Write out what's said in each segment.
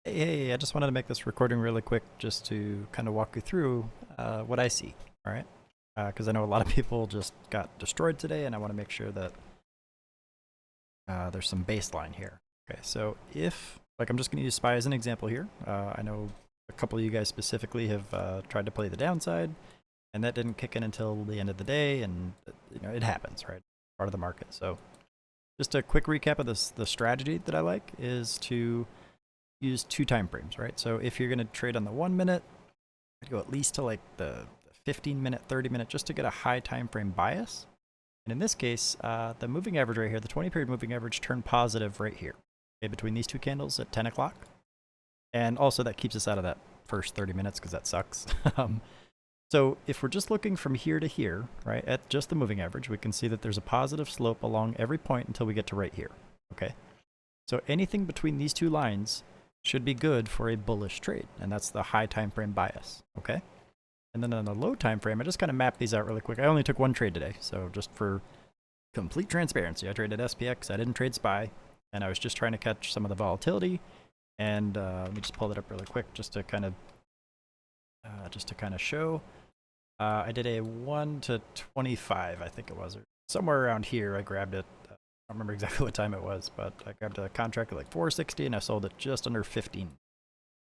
Hey, I just wanted to make this recording really quick just to kind of walk you through what I see, all right? Because I know a lot of people just got destroyed today, and I want to make sure that there's some baseline here. Okay, so if, like, I'm just going to use SPY as an example here. I know a couple of you guys specifically have tried to play the downside, and that didn't kick in until the end of the day, and it happens, right? Part of the market. So just a quick recap of this. The strategy that I like is to use 2 time frames, right? So if you're going to trade on the 1 minute, I'd go at least to like the 15 minute, 30 minute, just to get a high time frame bias. And in this case, the moving average right here, the 20 period moving average turned positive right here, okay, between these 2 candles at 10 o'clock. And also that keeps us out of that first 30 minutes because that sucks. So if we're just looking from here to here, right, at just the moving average, we can see that there's a positive slope along every point until we get to right here, okay? So anything between these 2 lines should be good for a bullish trade, and that's the high time frame bias, okay? And then on the low time frame, I just kind of mapped these out really quick. I only took 1 trade today, so just for complete transparency, I traded SPX, I didn't trade SPY, and I was just trying to catch some of the volatility. And let me just pull it up really quick just to kind of show. I did a 1 to 25, I think it was, or somewhere around here. I grabbed it. I don't remember exactly what time it was, but I grabbed a contract at like 460 and I sold it just under 15.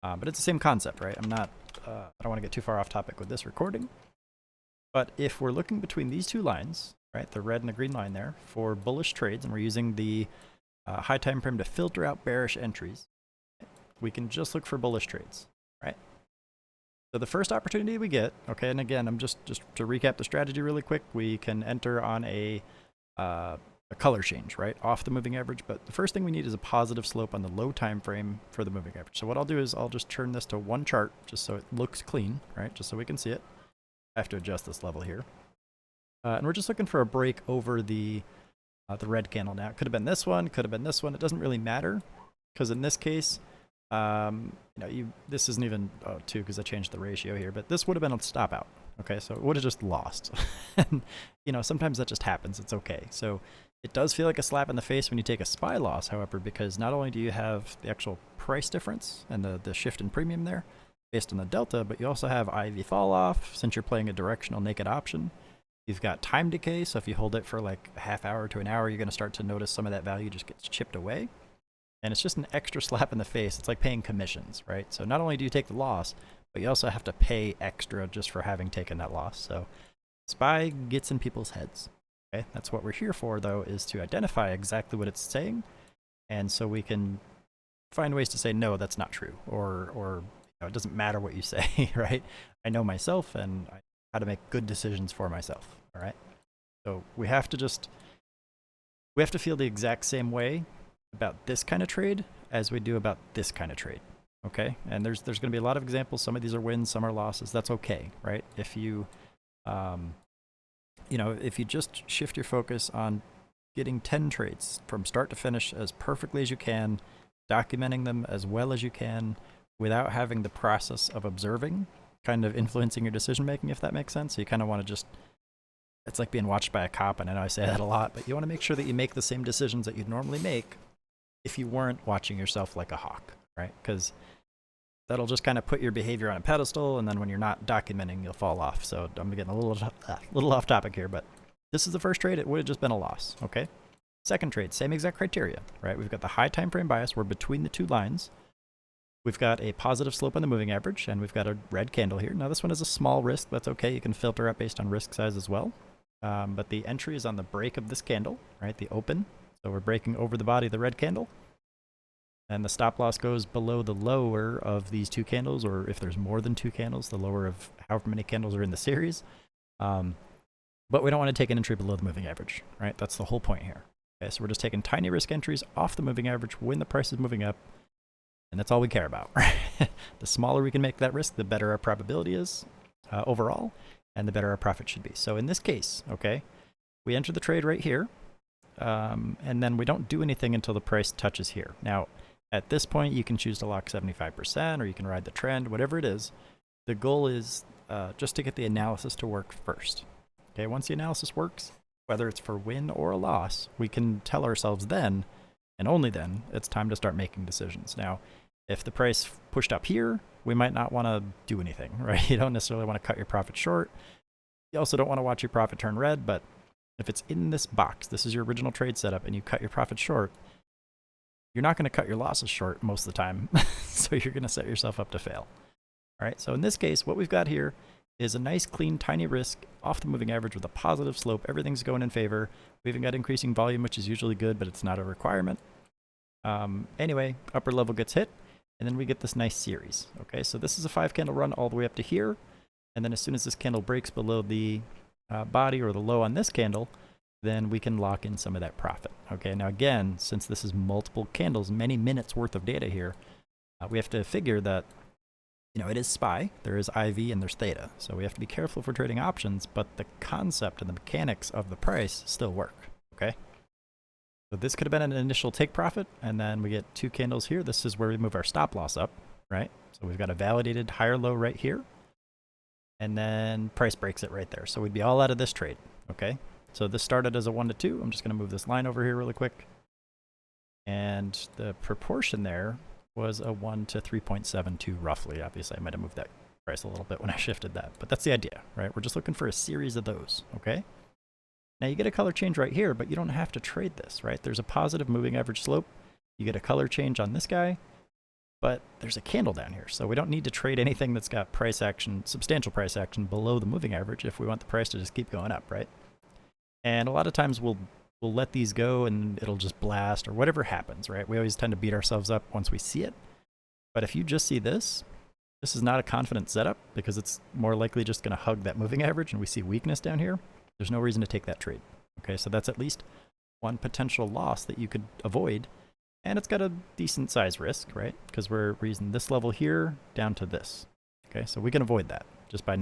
But it's the same concept, right? I don't want to get too far off topic with this recording. But if we're looking between these 2 lines, right, the red and the green line there, for bullish trades, and we're using the high time frame to filter out bearish entries, we can just look for bullish trades, right? So the first opportunity we get, okay, and again, I'm just to recap the strategy really quick, we can enter on a color change, right, off the moving average. But the first thing we need is a positive slope on the low time frame for the moving average. So what I'll do is I'll just turn this to 1 chart just so it looks clean, right, just so we can see it. I have to adjust this level here. And we're just looking for a break over the red candle. Now, it could have been this one, could have been this one. It doesn't really matter, because in this case, this isn't even 2 because I changed the ratio here, but this would have been a stop out. Okay, so it would have just lost. And, sometimes that just happens. It's okay. So it does feel like a slap in the face when you take a SPY loss, however, because not only do you have the actual price difference and the shift in premium there based on the delta, but you also have IV fall off since you're playing a directional naked option. You've got time decay, so if you hold it for like a half hour to an hour, you're going to start to notice some of that value just gets chipped away. And it's just an extra slap in the face. It's like paying commissions, right? So not only do you take the loss, but you also have to pay extra just for having taken that loss. So SPY gets in people's heads. Okay, that's what we're here for, though, is to identify exactly what it's saying, and so we can find ways to say, no, that's not true, or it doesn't matter what you say, right? I know myself, and I know how to make good decisions for myself, all right? So we have to feel the exact same way about this kind of trade as we do about this kind of trade, okay? And there's going to be a lot of examples. Some of these are wins, some are losses. That's okay, right? If you if you just shift your focus on getting 10 trades from start to finish as perfectly as you can, documenting them as well as you can without having the process of observing kind of influencing your decision making, if that makes sense. So you kind of want to just, it's like being watched by a cop, and I know I say that a lot, but you want to make sure that you make the same decisions that you'd normally make if you weren't watching yourself like a hawk, right? Because that'll just kind of put your behavior on a pedestal, and then when you're not documenting, you'll fall off. So I'm getting a little off topic here, but this is the first trade. It would have just been a loss, okay? Second trade, same exact criteria, right? We've got the high time frame bias. We're between the 2 lines. We've got a positive slope on the moving average, and we've got a red candle here. Now, this one is a small risk. That's okay. You can filter out based on risk size as well. But the entry is on the break of this candle, right? The open. So we're breaking over the body of the red candle. And the stop loss goes below the lower of these 2 candles, or if there's more than 2 candles, the lower of however many candles are in the series. But we don't want to take an entry below the moving average, right? That's the whole point here. Okay, so we're just taking tiny risk entries off the moving average when the price is moving up, and that's all we care about, right? The smaller we can make that risk, the better our probability is overall, and the better our profit should be. So in this case, okay, we enter the trade right here, and then we don't do anything until the price touches here. Now, at this point, you can choose to lock 75%, or you can ride the trend, whatever it is. The goal is just to get the analysis to work first. Okay, once the analysis works, whether it's for win or a loss, we can tell ourselves then, and only then, it's time to start making decisions. Now, If the price pushed up here, we might not want to do anything, right? You don't necessarily want to cut your profit short. You also don't want to watch your profit turn red, but if it's in this box, this is your original trade setup, and you cut your profit short, you're not going to cut your losses short most of the time, so you're going to set yourself up to fail. All right, so in this case, what we've got here is a nice, clean, tiny risk off the moving average with a positive slope. Everything's going in favor. We even got increasing volume, which is usually good, but it's not a requirement. Anyway, upper level gets hit, and then we get this nice series. Okay, so this is a 5-candle run all the way up to here, and then as soon as this candle breaks below the body or the low on this candle, then we can lock in some of that profit. Okay, now again, since this is multiple candles, many minutes worth of data here, we have to figure that, you know, it is SPY, there is IV, and there's theta. So we have to be careful if we're trading options, but the concept and the mechanics of the price still work, okay? So this could have been an initial take profit, and then we get 2 candles here. This is where we move our stop loss up, right? So we've got a validated higher low right here, and then price breaks it right there. So we'd be all out of this trade, okay? So this started as a 1 to 2. I'm just going to move this line over here really quick. And the proportion there was a 1 to 3.72 roughly. Obviously, I might have moved that price a little bit when I shifted that, but that's the idea, right? We're just looking for a series of those, okay? Now you get a color change right here, but you don't have to trade this, right? There's a positive moving average slope. You get a color change on this guy, but there's a candle down here. So we don't need to trade anything that's got price action, substantial price action below the moving average if we want the price to just keep going up, right? And a lot of times we'll let these go and it'll just blast or whatever happens, right? We always tend to beat ourselves up once we see it. But if you just see this, this is not a confident setup because it's more likely just going to hug that moving average and we see weakness down here. There's no reason to take that trade. Okay, so that's at least one potential loss that you could avoid. And it's got a decent size risk, right? Because we're using this level here down to this. Okay, so we can avoid that just by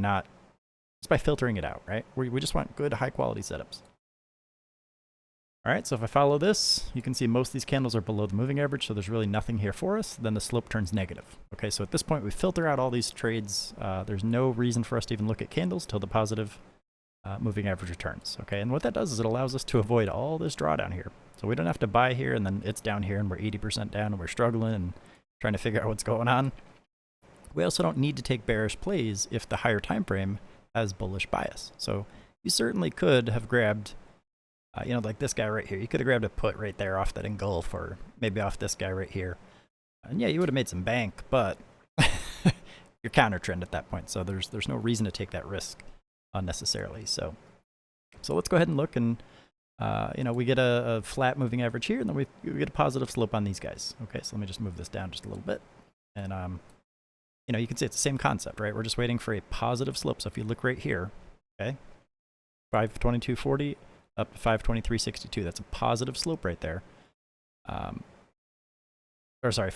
filtering it out, right? We just want good high quality setups. All right, so if I follow this, you can see most of these candles are below the moving average, so there's really nothing here for us. Then the slope turns negative. Okay, so at this point, we filter out all these trades. There's no reason for us to even look at candles till the positive moving average returns. Okay, and what that does is it allows us to avoid all this drawdown here. So we don't have to buy here, and then it's down here, and we're 80% down, and we're struggling and trying to figure out what's going on. We also don't need to take bearish plays if the higher time frame has bullish bias. So you certainly could have grabbed you know, like this guy right here. You could have grabbed a put right there off that engulf or maybe off this guy right here. And yeah, you would have made some bank, but you're counter trend at that point. So there's no reason to take that risk unnecessarily. So let's go ahead and look and, you know, we get a flat moving average here and then we get a positive slope on these guys. Okay, so let me just move this down just a little bit. And, you know, you can see it's the same concept, right? We're just waiting for a positive slope. So if you look right here, okay, 522.40. Up to 523.62. That's a positive slope right there. Or sorry,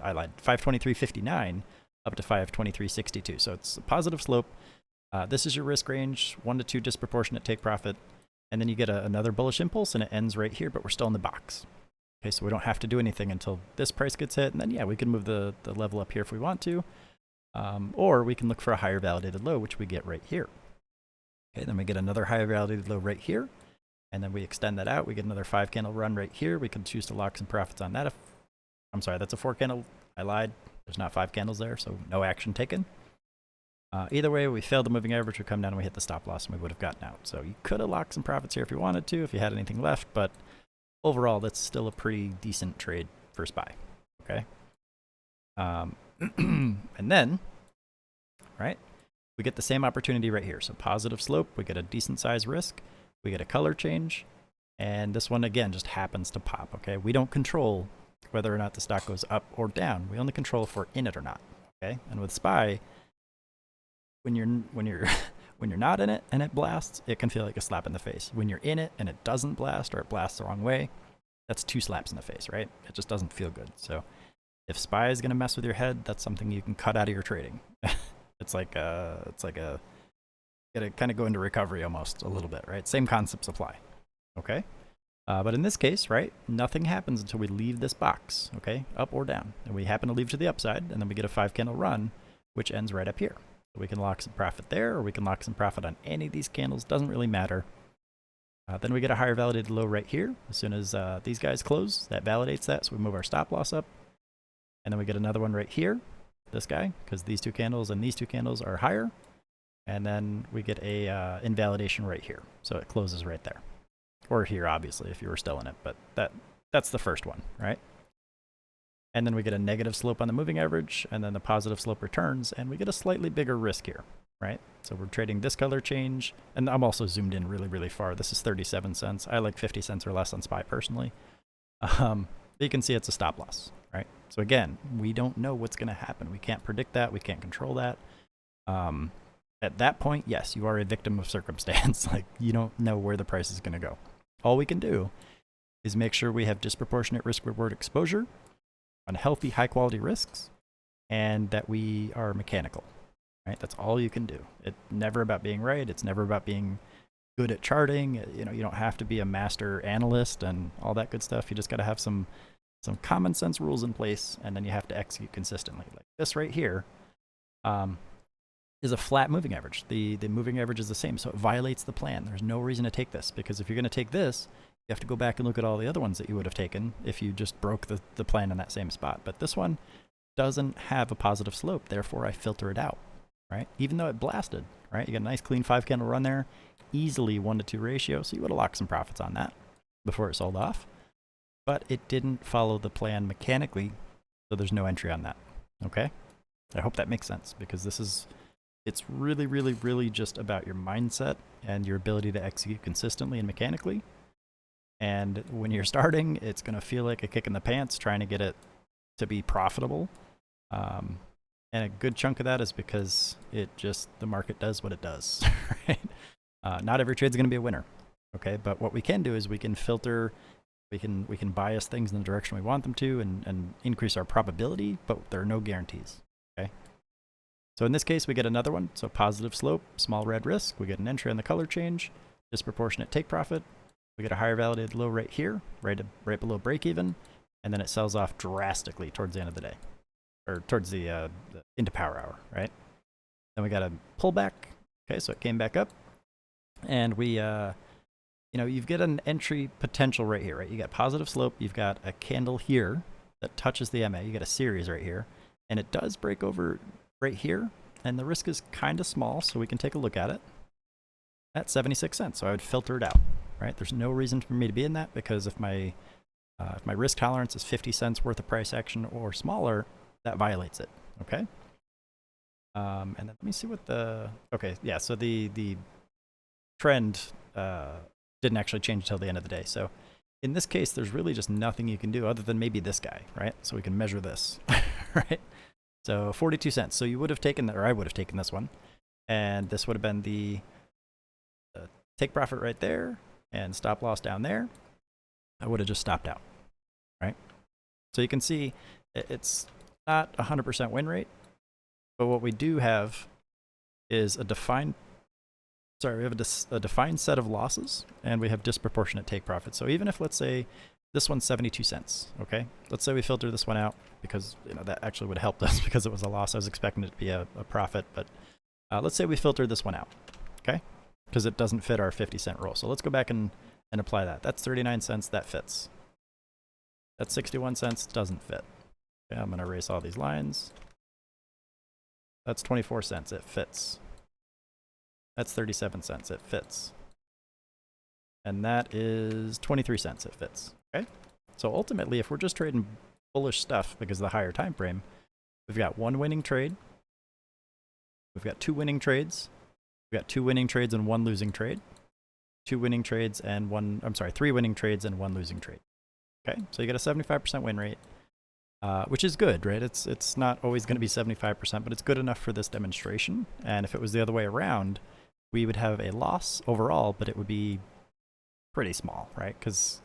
I lied. 523.59 up to 523.62. So it's a positive slope. This is your risk range, 1 to 2 disproportionate take profit. And then you get another bullish impulse and it ends right here, but we're still in the box. Okay, so we don't have to do anything until this price gets hit. And then, yeah, we can move the level up here if we want to. Or we can look for a higher validated low, which we get right here. Okay, then we get another higher validated low right here. And then we extend that out. We get another 5-candle run right here. We can choose to lock some profits on that. I'm sorry, that's a 4-candle. I lied. There's not 5 candles there, so no action taken. Either way, we failed the moving average. We come down and we hit the stop loss, and we would have gotten out. So you could have locked some profits here if you wanted to, if you had anything left. But overall, that's still a pretty decent trade for SPY. Okay. And then, right, we get the same opportunity right here. So positive slope. We get a decent size risk. We get a color change, and this one, again, just happens to pop, okay? We don't control whether or not the stock goes up or down. We only control if we're in it or not, okay? And with SPY, when you're not in it and it blasts, it can feel like a slap in the face. When you're in it and it doesn't blast or it blasts the wrong way, that's 2 slaps in the face, right? It just doesn't feel good. So if SPY is going to mess with your head, that's something you can cut out of your trading. It's like a gotta kind of go into recovery almost a little bit, right? Same concepts apply, okay? But in this case, right, nothing happens until we leave this box, okay, up or down. And we happen to leave to the upside, and then we get a 5-candle run, which ends right up here. So we can lock some profit there, or we can lock some profit on any of these candles. Doesn't really matter. Then we get a higher validated low right here. As soon as these guys close, that validates that, so we move our stop loss up. And then we get another one right here, this guy, because these two candles and these two candles are higher. And then we get a invalidation right here. So it closes right there. Or here, obviously, if you were still in it. But that's the first one, right? And then we get a negative slope on the moving average, and then the positive slope returns, and we get a slightly bigger risk here, right? So we're trading this color change, and I'm also zoomed in really, really far. This is 37 cents. I like 50 cents or less on SPY personally. You can see it's a stop loss, right? So again, we don't know what's going to happen. We can't predict that. We can't control that. At that point, yes, you are a victim of circumstance. Like, you don't know where the price is going to go. All we can do is make sure we have disproportionate risk-reward exposure on healthy, high-quality risks, and that we are mechanical, right? That's all you can do. It's never about being right. It's never about being good at charting. You know, you don't have to be a master analyst and all that good stuff. You just got to have some common sense rules in place, and then you have to execute consistently. Like this right here is a flat moving average. The moving average is the same, so it violates the plan. There's no reason to take this, because if you're going to take this, you have to go back and look at all the other ones that you would have taken if you just broke the plan in that same spot. But this one doesn't have a positive slope, therefore I filter it out, right? Even though it blasted, right? You got a nice clean 5 candle run there, easily 1-to-2 ratio, so you would have locked some profits on that before it sold off. But it didn't follow the plan mechanically, so there's no entry on that, okay? I hope that makes sense, because it's really, really, really just about your mindset and your ability to execute consistently and mechanically. And when you're starting, it's going to feel like a kick in the pants trying to get it to be profitable. And a good chunk of that is because the market does what it does, right? Not every trade's going to be a winner, okay? But what we can do is we can filter, we can bias things in the direction we want them to and increase our probability, but there are no guarantees, okay? So in this case, we get another one. So positive slope, small red risk. We get an entry on the color change, disproportionate take profit. We get a higher validated low right here, right below break even, and then it sells off drastically towards the end of the day, or towards the into power hour, right? Then we got a pullback. Okay, so it came back up, and we, you've got an entry potential right here, right? You got positive slope. You've got a candle here that touches the MA. You got a series right here, and it does break over right here, and the risk is kind of small, so we can take a look at it at 76 cents. So I would filter it out. Right? There's no reason for me to be in that, because if my risk tolerance is 50 cents worth of price action or smaller, that violates it. Okay. And then let me see what okay, yeah. So the trend didn't actually change until the end of the day. So in this case, there's really just nothing you can do other than maybe this guy, right? So we can measure this, right? So 42 cents. So you would have taken, or I would have taken this one, and this would have been the take profit right there, and stop loss down there. I would have just stopped out, right? So you can see it's not 100% win rate, but what we do have is a defined set of losses, and we have disproportionate take profit. So even if, let's say, this one's 72 cents, okay? Let's say we filter this one out, because that actually would have helped us because it was a loss. I was expecting it to be a profit, but let's say we filter this one out, okay? Because it doesn't fit our 50-cent rule. So let's go back and apply that. That's 39 cents. That fits. That's 61 cents. Doesn't fit. Okay, I'm going to erase all these lines. That's 24 cents. It fits. That's 37 cents. It fits. And that is 23 cents. It fits. Okay? So ultimately, if we're just trading bullish stuff because of the higher time frame, we've got one winning trade. We've got two winning trades. We've got two winning trades and one losing trade. Three winning trades and one losing trade. Okay, so you get a 75% win rate, which is good, right? It's not always going to be 75%, but it's good enough for this demonstration. And if it was the other way around, we would have a loss overall, but it would be pretty small, right? Because,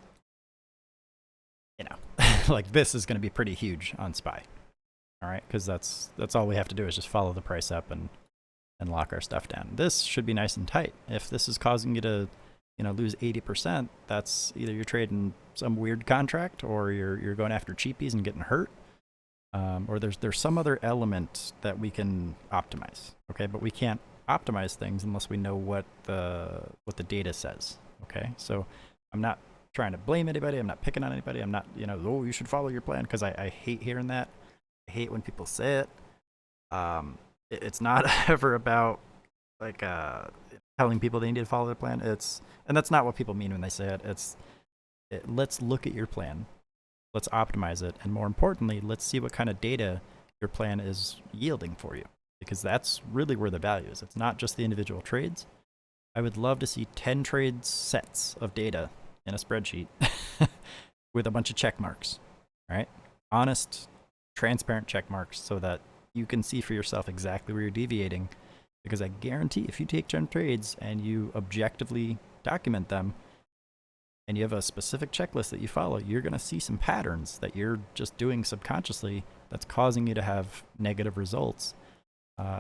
like this is going to be pretty huge on SPY, all right? Because that's all we have to do is just follow the price up and lock our stuff down. This should be nice and tight. If this is causing you to, lose 80%, that's either you're trading some weird contract, or you're going after cheapies and getting hurt, or there's some other element that we can optimize. Okay, but we can't optimize things unless we know what the data says. Okay, so I'm not trying to blame anybody. I'm not picking on anybody. I'm not, oh, you should follow your plan, because I hate hearing that. hate when people say it. It's not ever about like telling people they need to follow the plan. And that's not what people mean when they say it. Let's look at your plan. Let's optimize it. And more importantly, let's see what kind of data your plan is yielding for you, because that's really where the value is. It's not just the individual trades. I would love to see 10 trade sets of data in a spreadsheet with a bunch of check marks, right? Honest, transparent check marks so that you can see for yourself exactly where you're deviating. Because I guarantee if you take 10 trades and you objectively document them and you have a specific checklist that you follow, you're going to see some patterns that you're just doing subconsciously that's causing you to have negative results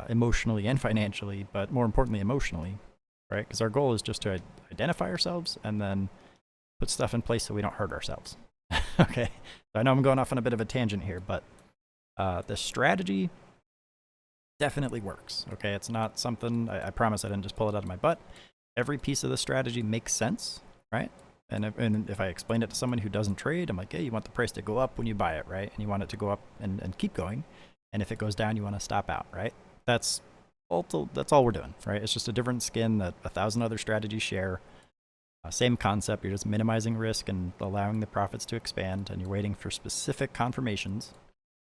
emotionally and financially, but more importantly, emotionally, right? Because our goal is just to identify ourselves and then put stuff in place so we don't hurt ourselves. Okay. So I know I'm going off on a bit of a tangent here, but the strategy definitely works. Okay. It's not something, I promise I didn't just pull it out of my butt. Every piece of the strategy makes sense, right? And if I explain it to someone who doesn't trade, I'm like, hey, you want the price to go up when you buy it, right? And you want it to go up and keep going. And if it goes down, you want to stop out, right? That's all we're doing, right? It's just a different skin that 1,000 other strategies share. Same concept. You're just minimizing risk and allowing the profits to expand, and you're waiting for specific confirmations,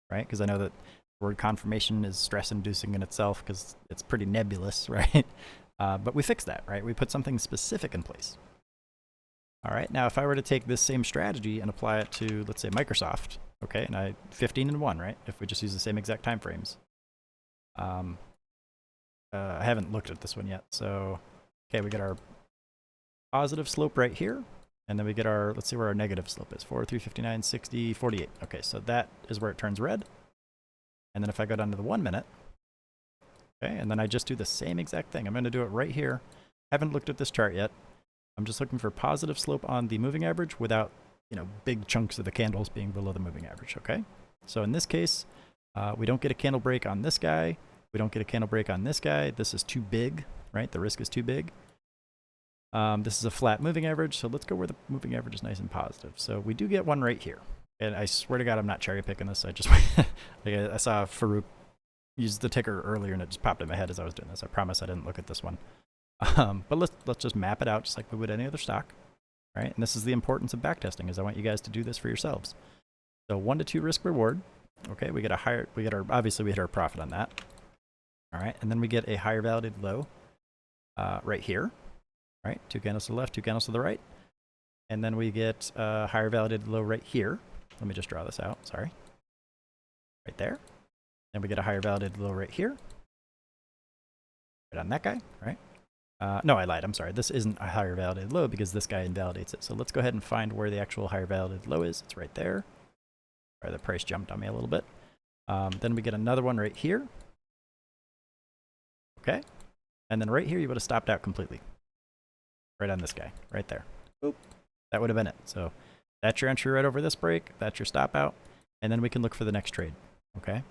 right? Because I know that the word confirmation is stress-inducing in itself because it's pretty nebulous, right? But we fixed that, right? We put something specific in place. All right, now if I were to take this same strategy and apply it to, let's say, Microsoft, okay, and 15 and 1, right? If we just use the same exact time frames. I haven't looked at this one yet. So, okay, we get our positive slope right here, and then we get our, let's see where our negative slope is, 4, 3, 59, 60, 48. Okay, so that is where it turns red. And then if I go down to the 1 minute, okay, and then I just do the same exact thing. I'm going to do it right here. Haven't looked at this chart yet. I'm just looking for positive slope on the moving average without, big chunks of the candles being below the moving average, okay? So in this case, we don't get a candle break on this guy. We don't get a candle break on this guy. This is too big, right? The risk is too big. This is a flat moving average, so let's go where the moving average is nice and positive. So we do get one right here. And I swear to God, I'm not cherry picking this. I just, I saw Farouk use the ticker earlier and it just popped in my head as I was doing this. I promise I didn't look at this one. But let's just map it out just like we would any other stock, right? And this is the importance of backtesting, is I want you guys to do this for yourselves. So 1 to 2 risk reward. Okay, we get obviously we hit our profit on that. All right, and then we get a higher validated low right here, right? 2 candles to the left, 2 candles to the right. And then we get a higher validated low right here. Let me just draw this out, sorry. Right there. And we get a higher validated low right here. Right on that guy, right? No, I lied. I'm sorry. This isn't a higher validated low because this guy invalidates it. So let's go ahead and find where the actual higher validated low is. It's right there. Sorry, the price jumped on me a little bit. Then we get another one right here. Okay. And then right here, you would have stopped out completely. Right on this guy. Right there. Boop. That would have been it. So that's your entry right over this break. That's your stop out. And then we can look for the next trade. Okay.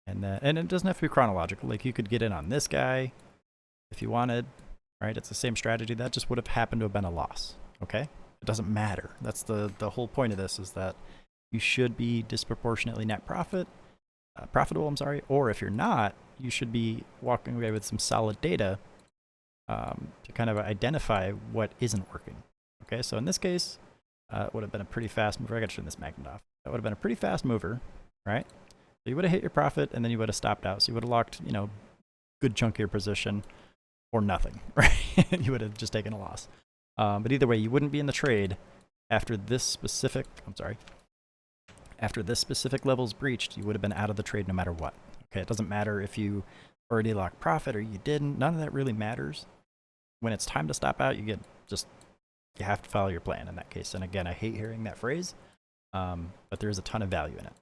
And it doesn't have to be chronological. Like you could get in on this guy if you wanted, right? It's the same strategy. That just would have happened to have been a loss, okay? It doesn't matter. That's the whole point of this, is that you should be disproportionately net profitable, or if you're not, you should be walking away with some solid data to kind of identify what isn't working, okay? So in this case, it would have been a pretty fast mover. I got to turn this magnet off. That would have been a pretty fast mover, right? So you would have hit your profit, and then you would have stopped out. So you would have locked, good chunk of your position, or nothing, right? You would have just taken a loss. But either way, you wouldn't be in the trade after this specific, after this specific level is breached. You would have been out of the trade no matter what. Okay, it doesn't matter if you already locked profit or you didn't. None of that really matters. When it's time to stop out, you have to follow your plan in that case. And again, I hate hearing that phrase, but there is a ton of value in it.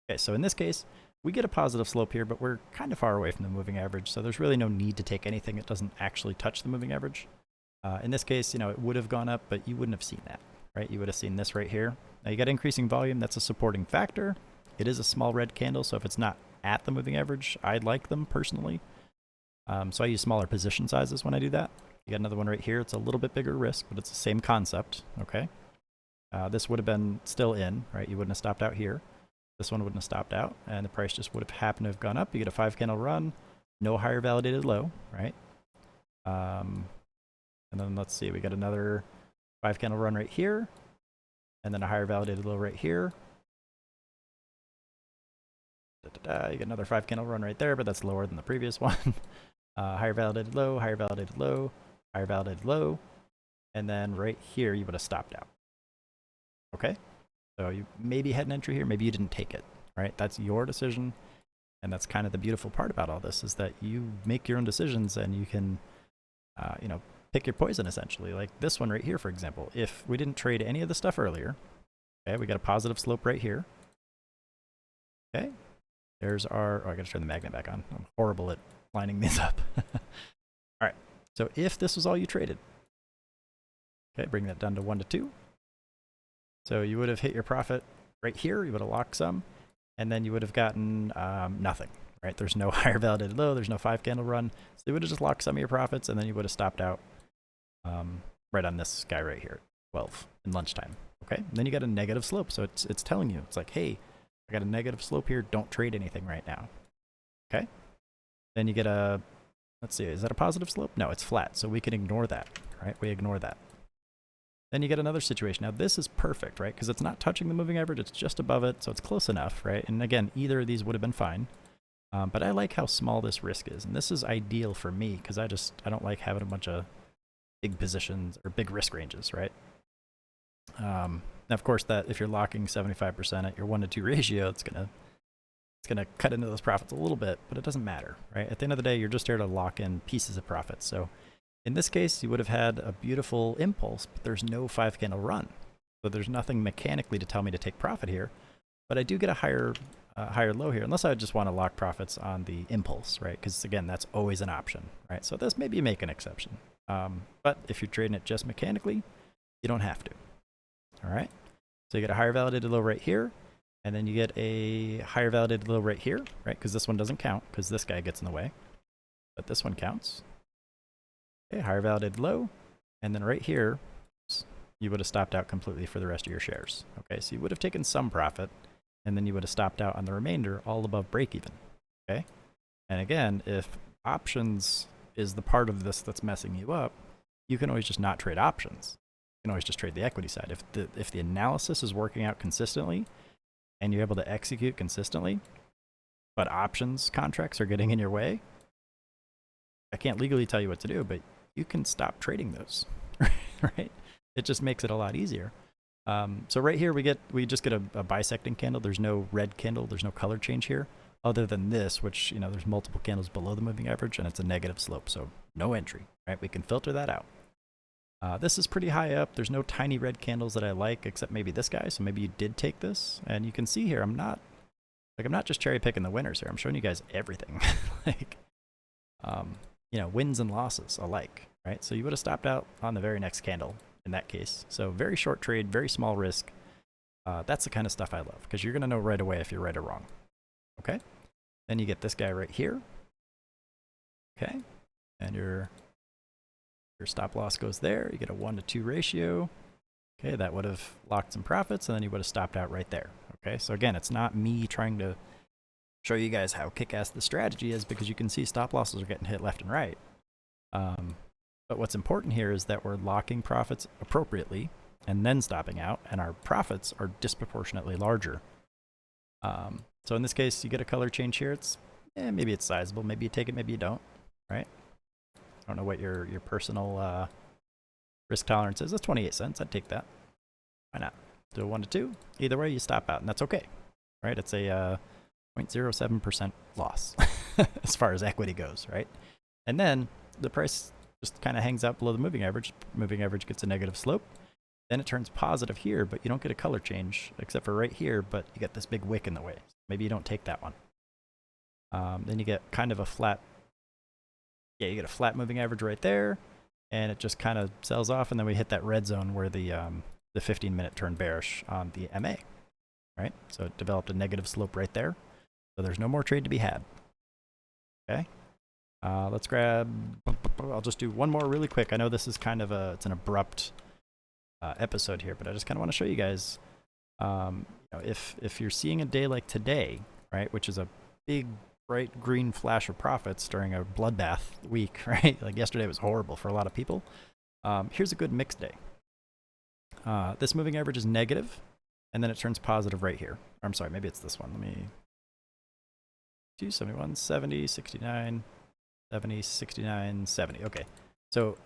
Okay, so in this case, we get a positive slope here, but we're kind of far away from the moving average, so there's really no need to take anything that doesn't actually touch the moving average. In this case, it would have gone up, but you wouldn't have seen that, right? You would have seen this right here. Now you got increasing volume. That's a supporting factor. It is a small red candle, so if it's not at the moving average, I like them personally. So I use smaller position sizes when I do that. You got another one right here. It's a little bit bigger risk, but it's the same concept, okay? This would have been still in, right? You wouldn't have stopped out here. This one wouldn't have stopped out, and the price just would have happened to have gone up. You get a 5 candle run, no higher validated low, right? And then let's see, we got another 5 candle run right here, and then a higher validated low right here. You get another 5 candle run right there, but that's lower than the previous one. Higher validated low, higher validated low, higher validated low, and then right here you would have stopped out. Okay, so you maybe had an entry here, maybe you didn't take it, right? That's your decision, and that's kind of the beautiful part about all this, is that you make your own decisions and you can, you know, pick your poison essentially. Like this one right here, for example, if we didn't trade any of the stuff earlier, okay, we got a positive slope right here. Okay, there's our, oh, I gotta turn the magnet back on. I'm horrible at lining these up. All right, so if this was all you traded, okay, bring that down to 1 to 2. So you would have hit your profit right here, you would have locked some, and then you would have gotten nothing, right? There's no higher validated low, there's no 5 candle run, so you would have just locked some of your profits, and then you would have stopped out right on this guy right here, 12 in lunchtime, okay? And then you got a negative slope, so it's telling you, it's like, hey, I got a negative slope here, don't trade anything right now, okay? Then you get a, let's see, is that a positive slope? No, it's flat, so we can ignore that, right? We ignore that. Then you get another situation. Now this is perfect, right? Because it's not touching the moving average, it's just above it, so it's close enough, right? And again, either of these would have been fine. But I like how small this risk is, and this is ideal for me because I don't like having a bunch of big positions or big risk ranges, right? Now of course, that if you're locking 75% at your 1 to 2 ratio, it's gonna cut into those profits a little bit, but it doesn't matter, right? At the end of the day, you're just there to lock in pieces of profits. So in this case, you would have had a beautiful impulse, but there's no 5 candle run. So there's nothing mechanically to tell me to take profit here, but I do get a higher low here, unless I just want to lock profits on the impulse, right? Because again, that's always an option, right? So this maybe make an exception. But if you're trading it just mechanically, you don't have to, all right? So you get a higher validated low right here, and then you get a higher validated low right here, right? Because this one doesn't count because this guy gets in the way, but this one counts. Okay, higher validated low, and then right here, you would have stopped out completely for the rest of your shares. Okay, so you would have taken some profit, and then you would have stopped out on the remainder all above break even. Okay, and again, if options is the part of this that's messing you up, you can always just not trade options. You can always just trade the equity side. If the analysis is working out consistently, and you're able to execute consistently, but options contracts are getting in your way, I can't legally tell you what to do, but you can stop trading those, right? It just makes it a lot easier. So right here, we just get a bisecting candle. There's no red candle. There's no color change here, other than this, which, you know, there's multiple candles below the moving average, and it's a negative slope, so no entry, right? We can filter that out. This is pretty high up. There's no tiny red candles that I like, except maybe this guy, so maybe you did take this. And you can see here, I'm not just cherry picking the winners here. I'm showing you guys everything. Like, you know, wins and losses alike, right? So you would have stopped out on the very next candle in that case. So very short trade, very small risk. That's the kind of stuff I love, because you're going to know right away if you're right or wrong. Okay? Then you get this guy right here. Okay? And your stop loss goes there. You get a 1 to 2 ratio. Okay, that would have locked some profits, and then you would have stopped out right there. Okay, so again, it's not me trying to show you guys how kick-ass the strategy is, because you can see stop losses are getting hit left and right. But what's important here is that we're locking profits appropriately and then stopping out, and our profits are disproportionately larger. So in this case, you get a color change here. It's maybe it's sizable. Maybe you take it, maybe you don't, right? I don't know what your personal risk tolerance is. That's 28 cents. I'd take that. Why not? Do a 1 to 2. Either way, you stop out, and that's okay, right? It's a 0.07% loss as far as equity goes, right? And then the price just kind of hangs out below the moving average. Moving average gets a negative slope. Then it turns positive here, but you don't get a color change except for right here, but you get this big wick in the way. Maybe you don't take that one. Then you get kind of a flat, you get a flat moving average right there, and it just kind of sells off, and then we hit that red zone where the 15-minute turned bearish on the MA, right? So it developed a negative slope right there. So there's no more trade to be had. Okay. Let's grab, I'll just do one more really quick. I know this is kind of it's an abrupt episode here, but I just kind of want to show you guys If you're seeing a day like today, right, which is a big bright green flash of profits during a bloodbath week, right? Like yesterday was horrible for a lot of people. Here's a good mixed day. This moving average is negative, and then it turns positive right here. I'm sorry, maybe it's this one. Let me 271, 70, 69, 70, 69, 70. Okay, so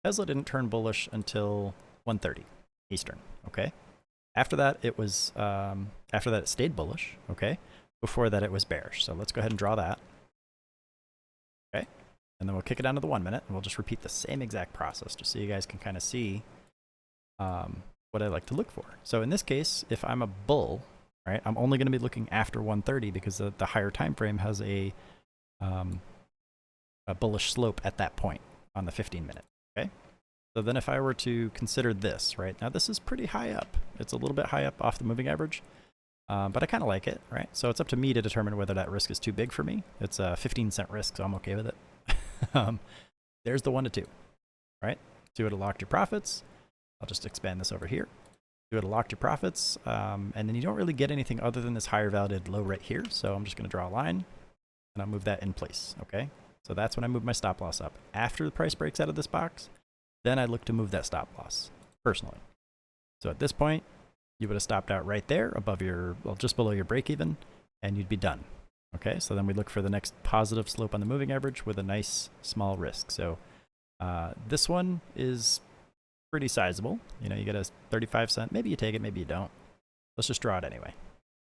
Tesla didn't turn bullish until 1:30 Eastern. Okay, after that it was it stayed bullish. Okay, before that it was bearish. So let's go ahead and draw that. Okay, and then we'll kick it down to the 1 minute, and we'll just repeat the same exact process, just so you guys can kind of see what I like to look for. So in this case, if I'm a bull, right, I'm only going to be looking after 1:30 because the higher time frame has a bullish slope at that point on the 15 minute. Okay, so then if I were to consider this, right, now this is pretty high up. It's a little bit high up off the moving average, but I kind of like it, right? So it's up to me to determine whether that risk is too big for me. It's a 15-cent risk, so I'm okay with it. There's the 1 to 2, right? So you would have locked your profits. I'll just expand this over here. You would have locked your profits, and then you don't really get anything other than this higher validated low right here. So I'm just going to draw a line, and I'll move that in place, okay? So that's when I move my stop loss up. After the price breaks out of this box, then I look to move that stop loss, personally. So at this point, you would have stopped out right there above your, well, just below your break even, and you'd be done. Okay, so then we look for the next positive slope on the moving average with a nice small risk. So this one is pretty sizable. You know, you get a 35-cent. Maybe you take it, maybe you don't. Let's just draw it anyway.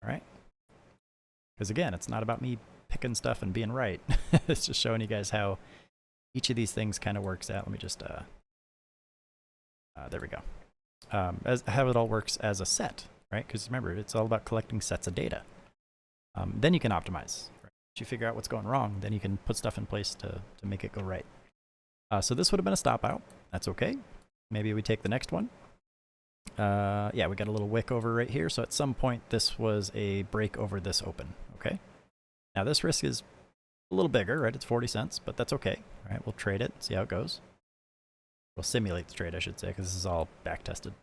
All right? Because again, it's not about me picking stuff and being right. It's just showing you guys how each of these things kind of works out. Let me just, there we go. As how it all works as a set, right? Because remember, it's all about collecting sets of data. Then you can optimize. Right? Once you figure out what's going wrong, then you can put stuff in place to make it go right. So this would have been a stop out. That's okay. Maybe we take the next one. Yeah, we got a little wick over right here. So at some point, this was a break over this open. Okay. Now this risk is a little bigger, right? It's 40 cents, but that's okay. All right, we'll trade it, see how it goes. We'll simulate the trade, I should say, because this is all back tested at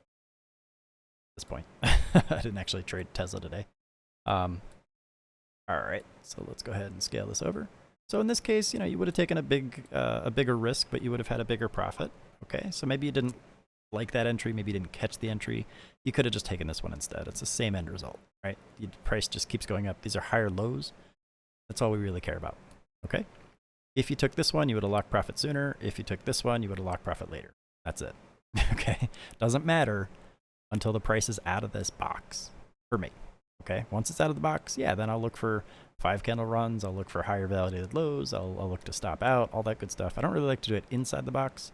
this point. I didn't actually trade Tesla today. All right, so let's go ahead and scale this over. So in this case, you know, you would have taken a bigger risk, but you would have had a bigger profit. Okay, so maybe you didn't like that entry, maybe you didn't catch the entry. You could have just taken this one instead. It's the same end result, right? The price just keeps going up. These are higher lows. That's all we really care about. Okay. If you took this one, you would have locked profit sooner. If you took this one, you would have locked profit later. That's it. Okay. Doesn't matter until the price is out of this box for me. Okay. Once it's out of the box, yeah, then I'll look for 5 candle runs. I'll look for higher validated lows. I'll look to stop out, all that good stuff. I don't really like to do it inside the box.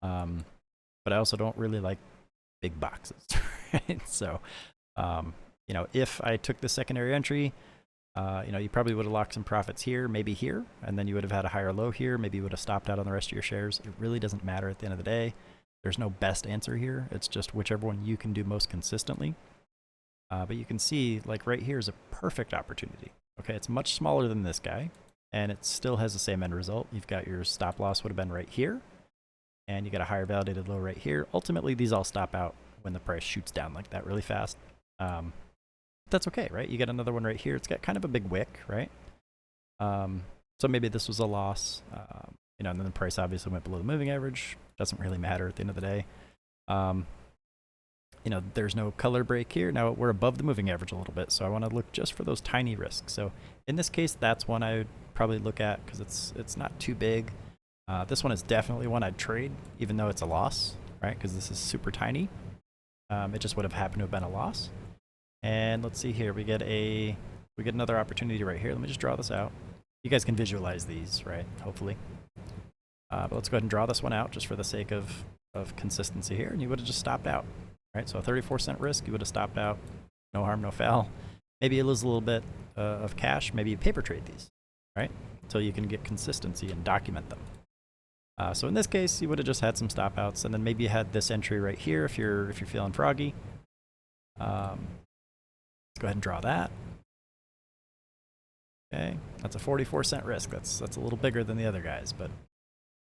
But I also don't really like big boxes. Right? So, you know, if I took the secondary entry, you know, you probably would have locked some profits here, maybe here, and then you would have had a higher low here. Maybe you would have stopped out on the rest of your shares. It really doesn't matter at the end of the day. There's no best answer here. It's just whichever one you can do most consistently. But you can see, like right here is a perfect opportunity. Okay, it's much smaller than this guy, and it still has the same end result. You've got your stop loss would have been right here, and you got a higher validated low right here. Ultimately, these all stop out when the price shoots down like that really fast. That's okay, right? You get another one right here. It's got kind of a big wick, right? So maybe this was a loss, you know, and then the price obviously went below the moving average. Doesn't really matter at the end of the day. You know, there's no color break here. Now we're above the moving average a little bit, so I want to look just for those tiny risks. So in this case, that's one I would probably look at because it's not too big. This one is definitely one I'd trade, even though it's a loss, right? Because this is super tiny. It just would have happened to have been a loss. And let's see here, we get another opportunity right here. Let me just draw this out. You guys can visualize these, right? Hopefully. But let's go ahead and draw this one out just for the sake of consistency here. And you would have just stopped out, right? So a 34-cent risk, you would have stopped out. No harm, no foul. Maybe you lose a little bit of cash. Maybe you paper trade these, right? Until you can get consistency and document them. So in this case, you would have just had some stop outs, and then maybe you had this entry right here if you're feeling froggy. Let's go ahead and draw that. Okay, that's a 44-cent risk. That's a little bigger than the other guys, but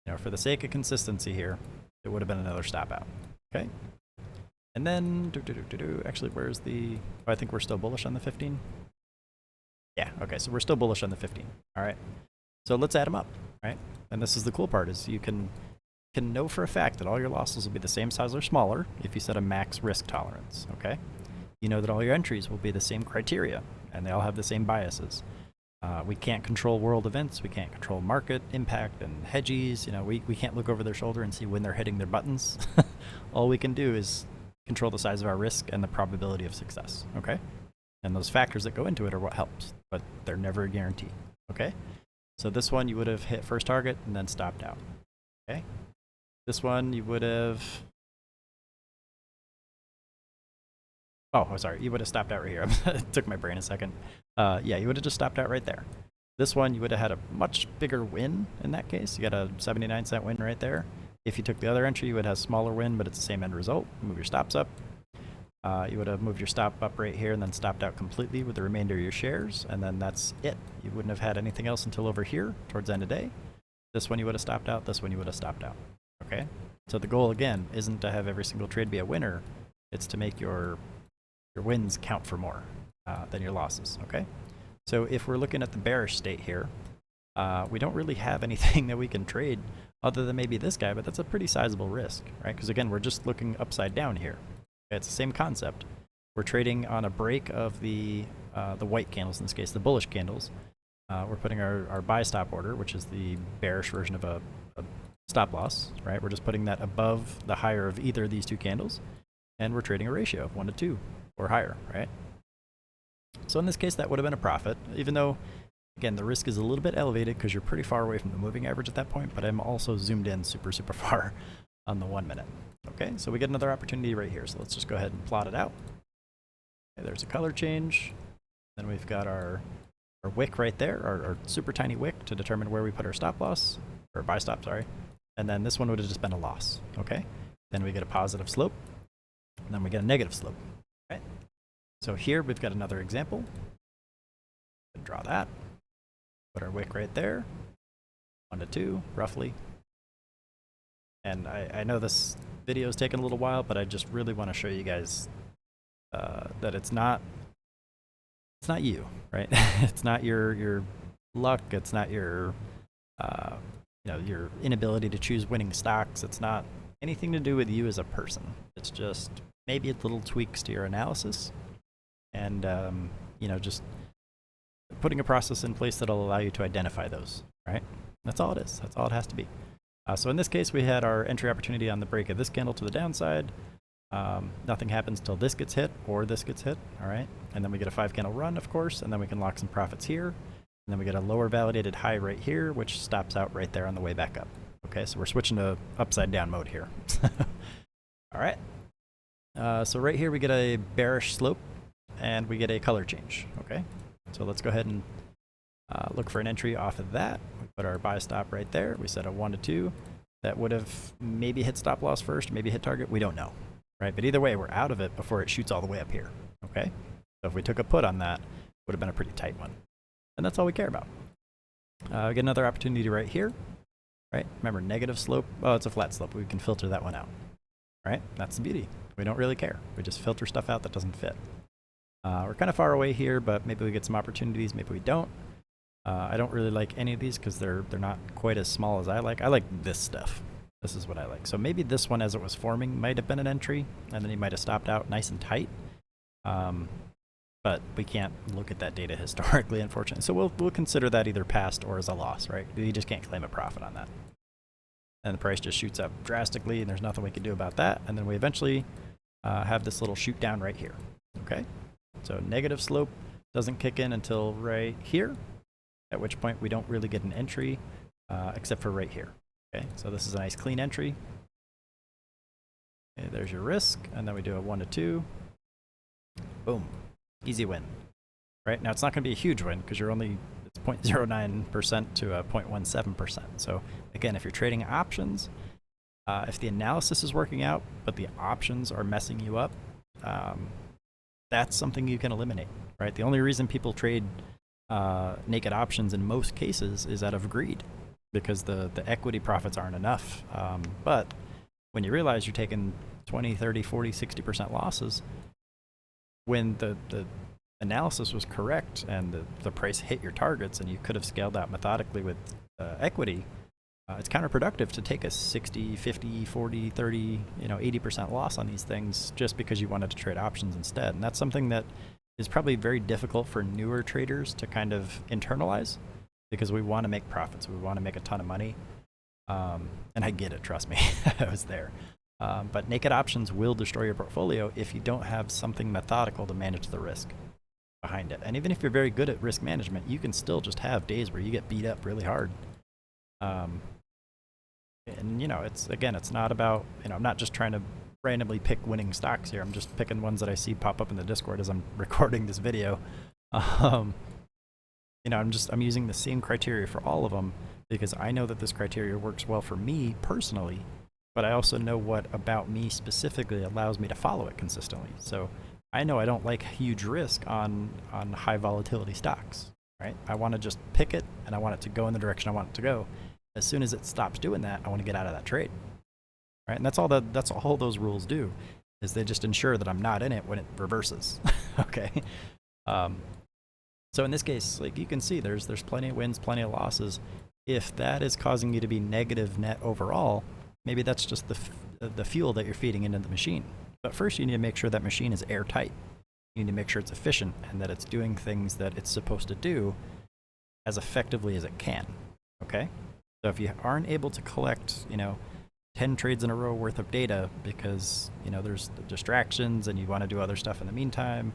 you know, for the sake of consistency here, it would have been another stop out. Okay. And then, actually, where's the... Oh, I think we're still bullish on the 15. Yeah, okay, so we're still bullish on the 15. All right, so let's add them up, right? And this is the cool part, is you can know for a fact that all your losses will be the same size or smaller if you set a max risk tolerance, okay? You know that all your entries will be the same criteria, and they all have the same biases. We can't control world events, we can't control market impact and hedges, you know, we can't look over their shoulder and see when they're hitting their buttons. All we can do is control the size of our risk and the probability of success, okay? And those factors that go into it are what helps, but they're never a guarantee, okay? So this one you would have hit first target and then stopped out, okay? This one you would have... Oh, sorry, you would have stopped out right here. It took my brain a second. Yeah, you would have just stopped out right there. This one, you would have had a much bigger win in that case. You got a 79-cent win right there. If you took the other entry, you would have a smaller win, but it's the same end result. Move your stops up. You would have moved your stop up right here and then stopped out completely with the remainder of your shares, and then that's it. You wouldn't have had anything else until over here, towards the end of day. This one you would have stopped out, this one you would have stopped out. Okay? So the goal, again, isn't to have every single trade be a winner. It's to make your wins count for more than your losses, okay? So if we're looking at the bearish state here, we don't really have anything that we can trade other than maybe this guy, but that's a pretty sizable risk, right? Because again, we're just looking upside down here. It's the same concept. We're trading on a break of the white candles, in this case, the bullish candles. We're putting our buy stop order, which is the bearish version of a stop loss, right? We're just putting that above the higher of either of these two candles, and we're trading a ratio of 1 to 2 or higher, right? So in this case, that would have been a profit, even though, again, the risk is a little bit elevated because you're pretty far away from the moving average at that point, but I'm also zoomed in super far on the 1 minute. Okay, so we get another opportunity right here. So let's just go ahead and plot it out. Okay, there's a color change. Then we've got our wick right there, our super tiny wick to determine where we put our stop loss, or buy stop, sorry. And then this one would have just been a loss, okay? Then we get a positive slope, and then we get a negative slope, right? So here we've got another example. Draw that. Put our wick right there. 1 to 2, roughly. And I know this video is taking a little while, but I just really want to show you guys that it's not you, right? It's not your luck. It's not your your inability to choose winning stocks. It's not anything to do with you as a person. It's just maybe little tweaks to your analysis, and just putting a process in place that'll allow you to identify those, right? That's all it is. That's all it has to be. So in this case, we had our entry opportunity on the break of this candle to the downside. Nothing happens till this gets hit or this gets hit, all right? And then we get a 5 candle run, of course, and then we can lock some profits here. And then we get a lower validated high right here, which stops out right there on the way back up. Okay, so we're switching to upside down mode here. All right. So right here we get a bearish slope and we get a color change, okay? So let's go ahead and look for an entry off of that. We put our buy stop right there. We set a 1 to 2. That would have maybe hit stop loss first, maybe hit target. We don't know, right? But either way, we're out of it before it shoots all the way up here, okay? So if we took a put on that, it would have been a pretty tight one. And that's all we care about. We get another opportunity right here, right? Remember, negative slope. Oh, it's a flat slope. We can filter that one out, right? That's the beauty. We don't really care. We just filter stuff out that doesn't fit. We're kind of far away here, but maybe we get some opportunities. Maybe we don't. I don't really like any of these because they're not quite as small as I like. I like this stuff. This is what I like. So maybe this one, as it was forming, might have been an entry, and then he might have stopped out nice and tight. But we can't look at that data historically, unfortunately. So we'll consider that either passed or as a loss, right? You just can't claim a profit on that. And the price just shoots up drastically, and there's nothing we can do about that. And then we eventually have this little shoot down right here, okay? So negative slope doesn't kick in until right here, at which point we don't really get an entry except for right here, okay? So this is a nice clean entry. Okay, there's your risk, and then we do a 1 to 2. Boom. Easy win, right? Now, it's not going to be a huge win because you're only, it's 0.09% to 0.17%. So again, if you're trading options, if the analysis is working out, but the options are messing you up, that's something you can eliminate, right? The only reason people trade naked options in most cases is out of greed because the equity profits aren't enough. But when you realize you're taking 20, 30, 40, 60% losses when the analysis was correct and the price hit your targets and you could have scaled out methodically with equity. It's counterproductive to take a 60, 50, 40, 30, 80% loss on these things just because you wanted to trade options instead. And that's something that is probably very difficult for newer traders to kind of internalize because we want to make profits. We want to make a ton of money. And I get it, trust me, I was there. But naked options will destroy your portfolio if you don't have something methodical to manage the risk behind it. And even if you're very good at risk management, you can still just have days where you get beat up really hard. And it's not about, I'm not just trying to randomly pick winning stocks here. I'm just picking ones that I see pop up in the Discord as I'm recording this video. I'm using the same criteria for all of them because I know that this criteria works well for me personally, but I also know what about me specifically allows me to follow it consistently. So I know I don't like huge risk on high volatility stocks, right? I want to just pick it and I want it to go in the direction I want it to go. As soon as it stops doing that, I want to get out of that trade, right? And that's all those rules do, is they just ensure that I'm not in it when it reverses. Okay. So in this case, like you can see, there's plenty of wins, plenty of losses. If that is causing you to be negative net overall, maybe that's just the fuel that you're feeding into the machine. But first, you need to make sure that machine is airtight. You need to make sure it's efficient and that it's doing things that it's supposed to do as effectively as it can. Okay. So if you aren't able to collect, 10 trades in a row worth of data because, there's distractions and you want to do other stuff in the meantime,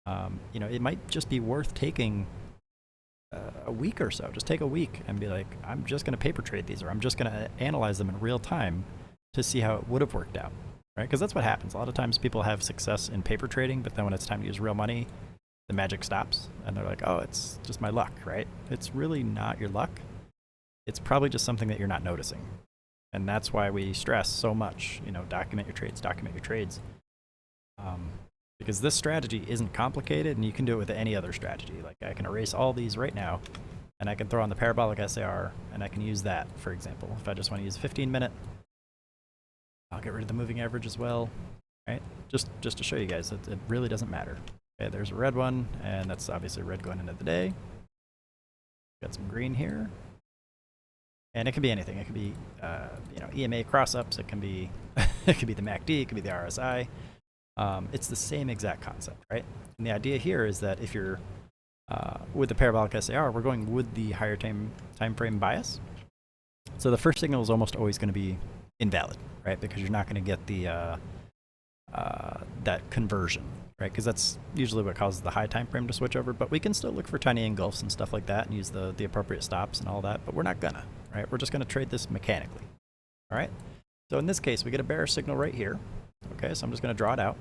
it might just be worth taking a week or so. Just take a week and be like, I'm just going to paper trade these, or I'm just going to analyze them in real time to see how it would have worked out, right? Because that's what happens. A lot of times people have success in paper trading, but then when it's time to use real money, the magic stops and they're like, oh, it's just my luck, right? It's really not your luck. It's probably just something that you're not noticing. And that's why we stress so much, document your trades. Because this strategy isn't complicated and you can do it with any other strategy. Like I can erase all these right now and I can throw on the parabolic SAR and I can use that, for example. If I just want to use a 15-minute, I'll get rid of the moving average as well, right? Just to show you guys that it really doesn't matter. Okay, there's a red one, and that's obviously red going into the day. Got some green here. And it can be anything. It could be, EMA cross-ups. It can be, it could be the MACD. It could be the RSI. It's the same exact concept, right? And the idea here is that if you're with the parabolic SAR, we're going with the higher time frame bias. So the first signal is almost always going to be invalid, right? Because you're not going to get the that conversion, right? Because that's usually what causes the high time frame to switch over. But we can still look for tiny engulfs and stuff like that and use the appropriate stops and all that. But we're not gonna, right? We're just gonna trade this mechanically, all right? So in this case, we get a bearish signal right here. Okay, so I'm just gonna draw it out.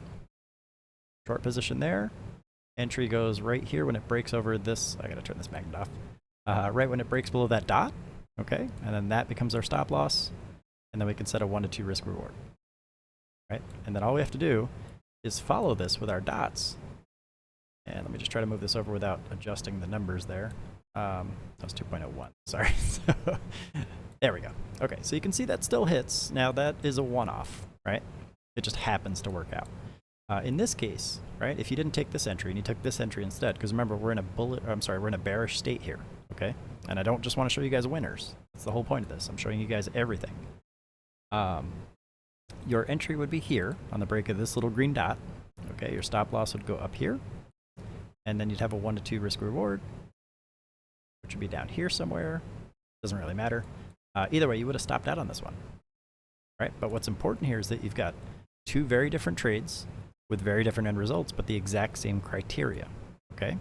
Short position there. Entry goes right here when it breaks over this. I gotta turn this magnet off. Right when it breaks below that dot. Okay, and then that becomes our stop loss. And then we can set a 1 to 2 risk reward. Right? And then all we have to do is follow this with our dots. And let me just try to move this over without adjusting the numbers there. That was 2.01, sorry. There we go. Okay, so you can see that still hits. Now that is a one-off, right? It just happens to work out. In this case, right, if you didn't take this entry and you took this entry instead, because remember, we're in a bearish state here, okay? And I don't just want to show you guys winners. That's the whole point of this. I'm showing you guys everything. Your entry would be here on the break of this little green dot. Okay, your stop loss would go up here. And then you'd have a 1 to 2 risk reward, which would be down here somewhere. Doesn't really matter. Either way, you would have stopped out on this one. Right? But what's important here is that you've got two very different trades with very different end results, but the exact same criteria. Okay?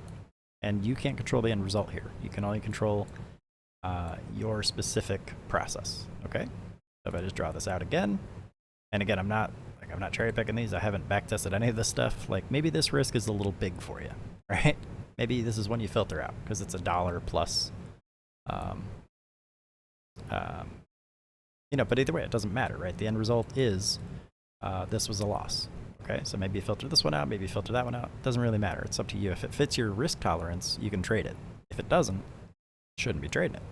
And you can't control the end result here. You can only control your specific process. Okay? So if I just draw this out again, and again, I'm not cherry picking these. I haven't back tested any of this stuff. Like maybe this risk is a little big for you, right? Maybe this is one you filter out because it's $1 plus. But either way, it doesn't matter, right? The end result is this was a loss. Okay, so maybe you filter this one out, maybe you filter that one out. It doesn't really matter. It's up to you. If it fits your risk tolerance, you can trade it. If it doesn't, you shouldn't be trading it.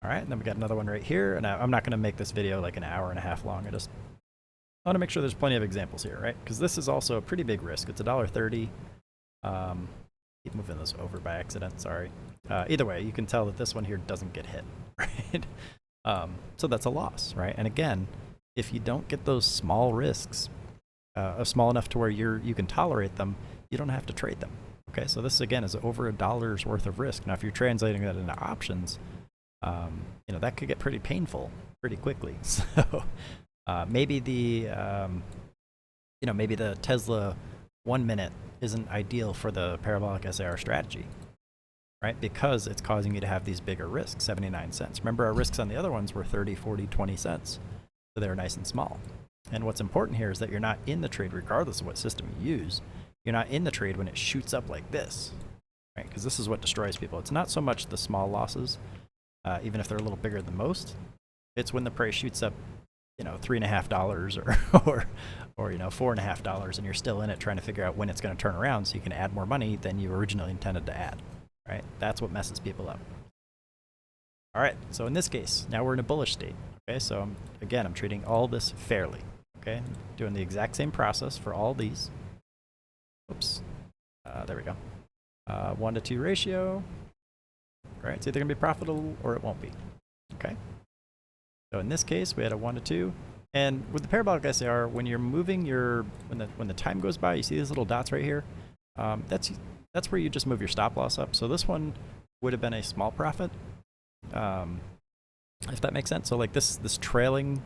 All right, and then we got another one right here. And I'm not going to make this video like an hour and a half long. I just I want to make sure there's plenty of examples here, right? Because this is also a pretty big risk. It's $1.30. Keep moving this over by accident, sorry. Either way, you can tell that this one here doesn't get hit, right? So that's a loss, right? And again, if you don't get those small risks, small enough to where you can tolerate them, you don't have to trade them. Okay, so this again is over $1 worth of risk. Now, if you're translating that into options, you know, that could get pretty painful pretty quickly. So maybe the maybe the Tesla 1 minute isn't ideal for the parabolic SAR strategy, right? Because it's causing you to have these bigger risks, 79 cents. Remember, our risks on the other ones were 30, 40, 20 cents. So they're nice and small. And what's important here is that you're not in the trade regardless of what system you use. You're not in the trade when it shoots up like this, right? Because this is what destroys people. It's not so much the small losses, even if they're a little bigger than most. It's when the price shoots up, you know, $3.50 or you know, $4.50, and you're still in it trying to figure out when it's going to turn around so you can add more money than you originally intended to add, right? That's what messes people up. All right, so in this case, now we're in a bullish state. Okay, so again, I'm treating all this fairly. Okay, doing the exact same process for all these. Oops, there we go. 1 to 2 ratio. Right, it's either gonna be profitable or it won't be. Okay. So in this case, we had a 1 to 2, and with the parabolic SAR, when you're moving when the time goes by, you see these little dots right here. That's where you just move your stop loss up. So this one would have been a small profit, if that makes sense. So like this trailing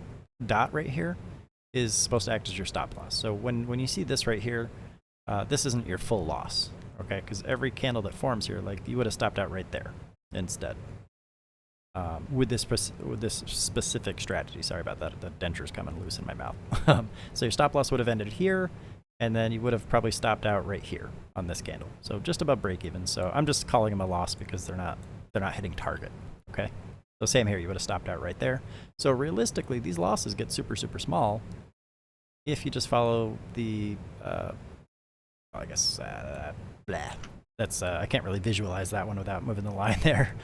dot right here is supposed to act as your stop loss. So when you see this right here, this isn't your full loss, okay? Because every candle that forms here, like you would have stopped out right there instead. With this specific strategy. Sorry about that. The denture's coming loose in my mouth. So your stop loss would have ended here, and then you would have probably stopped out right here on this candle. So just above break even. So I'm just calling them a loss because they're not hitting target. Okay. So same here. You would have stopped out right there. So realistically, these losses get super, super small if you just follow the I guess that's I can't really visualize that one without moving the line there.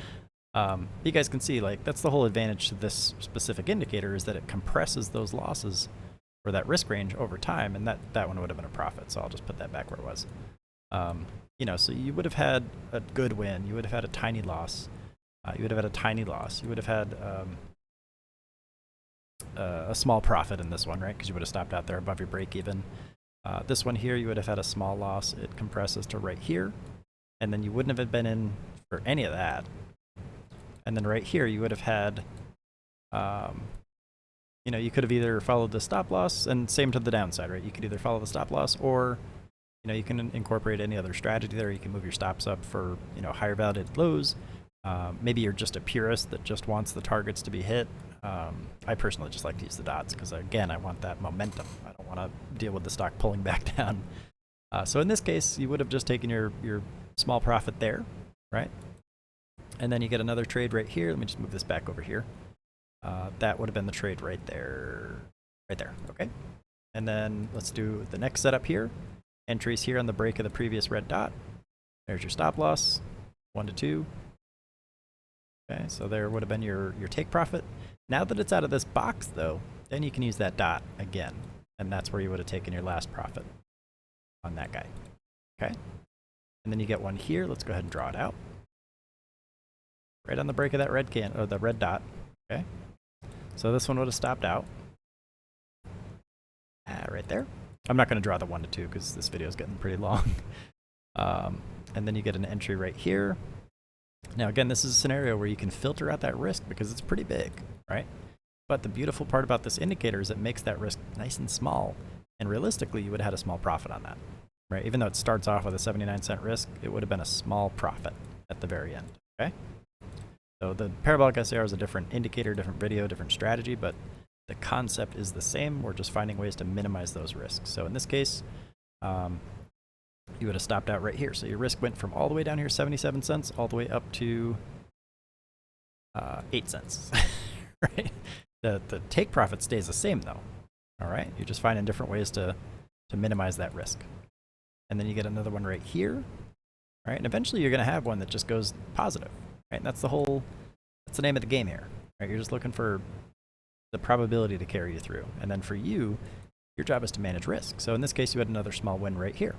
You guys can see, like, that's the whole advantage to this specific indicator, is that it compresses those losses or that risk range over time, and that one would have been a profit. So I'll just put that back where it was. You know, so you would have had a good win. You would have had a tiny loss. You would have had a tiny loss. You would have had a small profit in this one, right? Because you would have stopped out there above your break even. This one here, you would have had a small loss. It compresses to right here, and then you wouldn't have been in for any of that. And then right here, you would have had, you know, you could have either followed the stop loss, and same to the downside, right? You could either follow the stop loss, or, you know, you can incorporate any other strategy there. You can move your stops up for, you know, higher validated lows. Maybe you're just a purist that just wants the targets to be hit. I personally just like to use the dots because, again, I want that momentum. I don't want to deal with the stock pulling back down. So in this case, you would have just taken your small profit there, right? And then you get another trade right here. Let me just move this back over here. That would have been the trade right there. Right there, okay? And then let's do the next setup here. Entries here on the break of the previous red dot. There's your stop loss, 1 to 2. Okay, so there would have been your take profit. Now that it's out of this box, though, then you can use that dot again. And that's where you would have taken your last profit on that guy, okay? And then you get one here. Let's go ahead and draw it out. Right on the break of that red or the red dot, okay? So this one would have stopped out. Right there. I'm not going to draw the 1 to 2 because this video is getting pretty long. And then you get an entry right here. Now, again, this is a scenario where you can filter out that risk because it's pretty big, right? But the beautiful part about this indicator is it makes that risk nice and small. And realistically, you would have had a small profit on that, right? Even though it starts off with a 79-cent risk, it would have been a small profit at the very end, okay? So the parabolic SAR is a different indicator, different video, different strategy, but the concept is the same. We're just finding ways to minimize those risks. So in this case, you would have stopped out right here. So your risk went from all the way down here, 77 cents, all the way up to 8 cents, right? The take profit stays the same, though, all right? You're just finding different ways to minimize that risk. And then you get another one right here, right? And eventually you're going to have one that just goes positive, right? And that's the name of the game here, right? You're just looking for the probability to carry you through. And then for you, Your job is to manage risk. So in this case, you had another small win right here.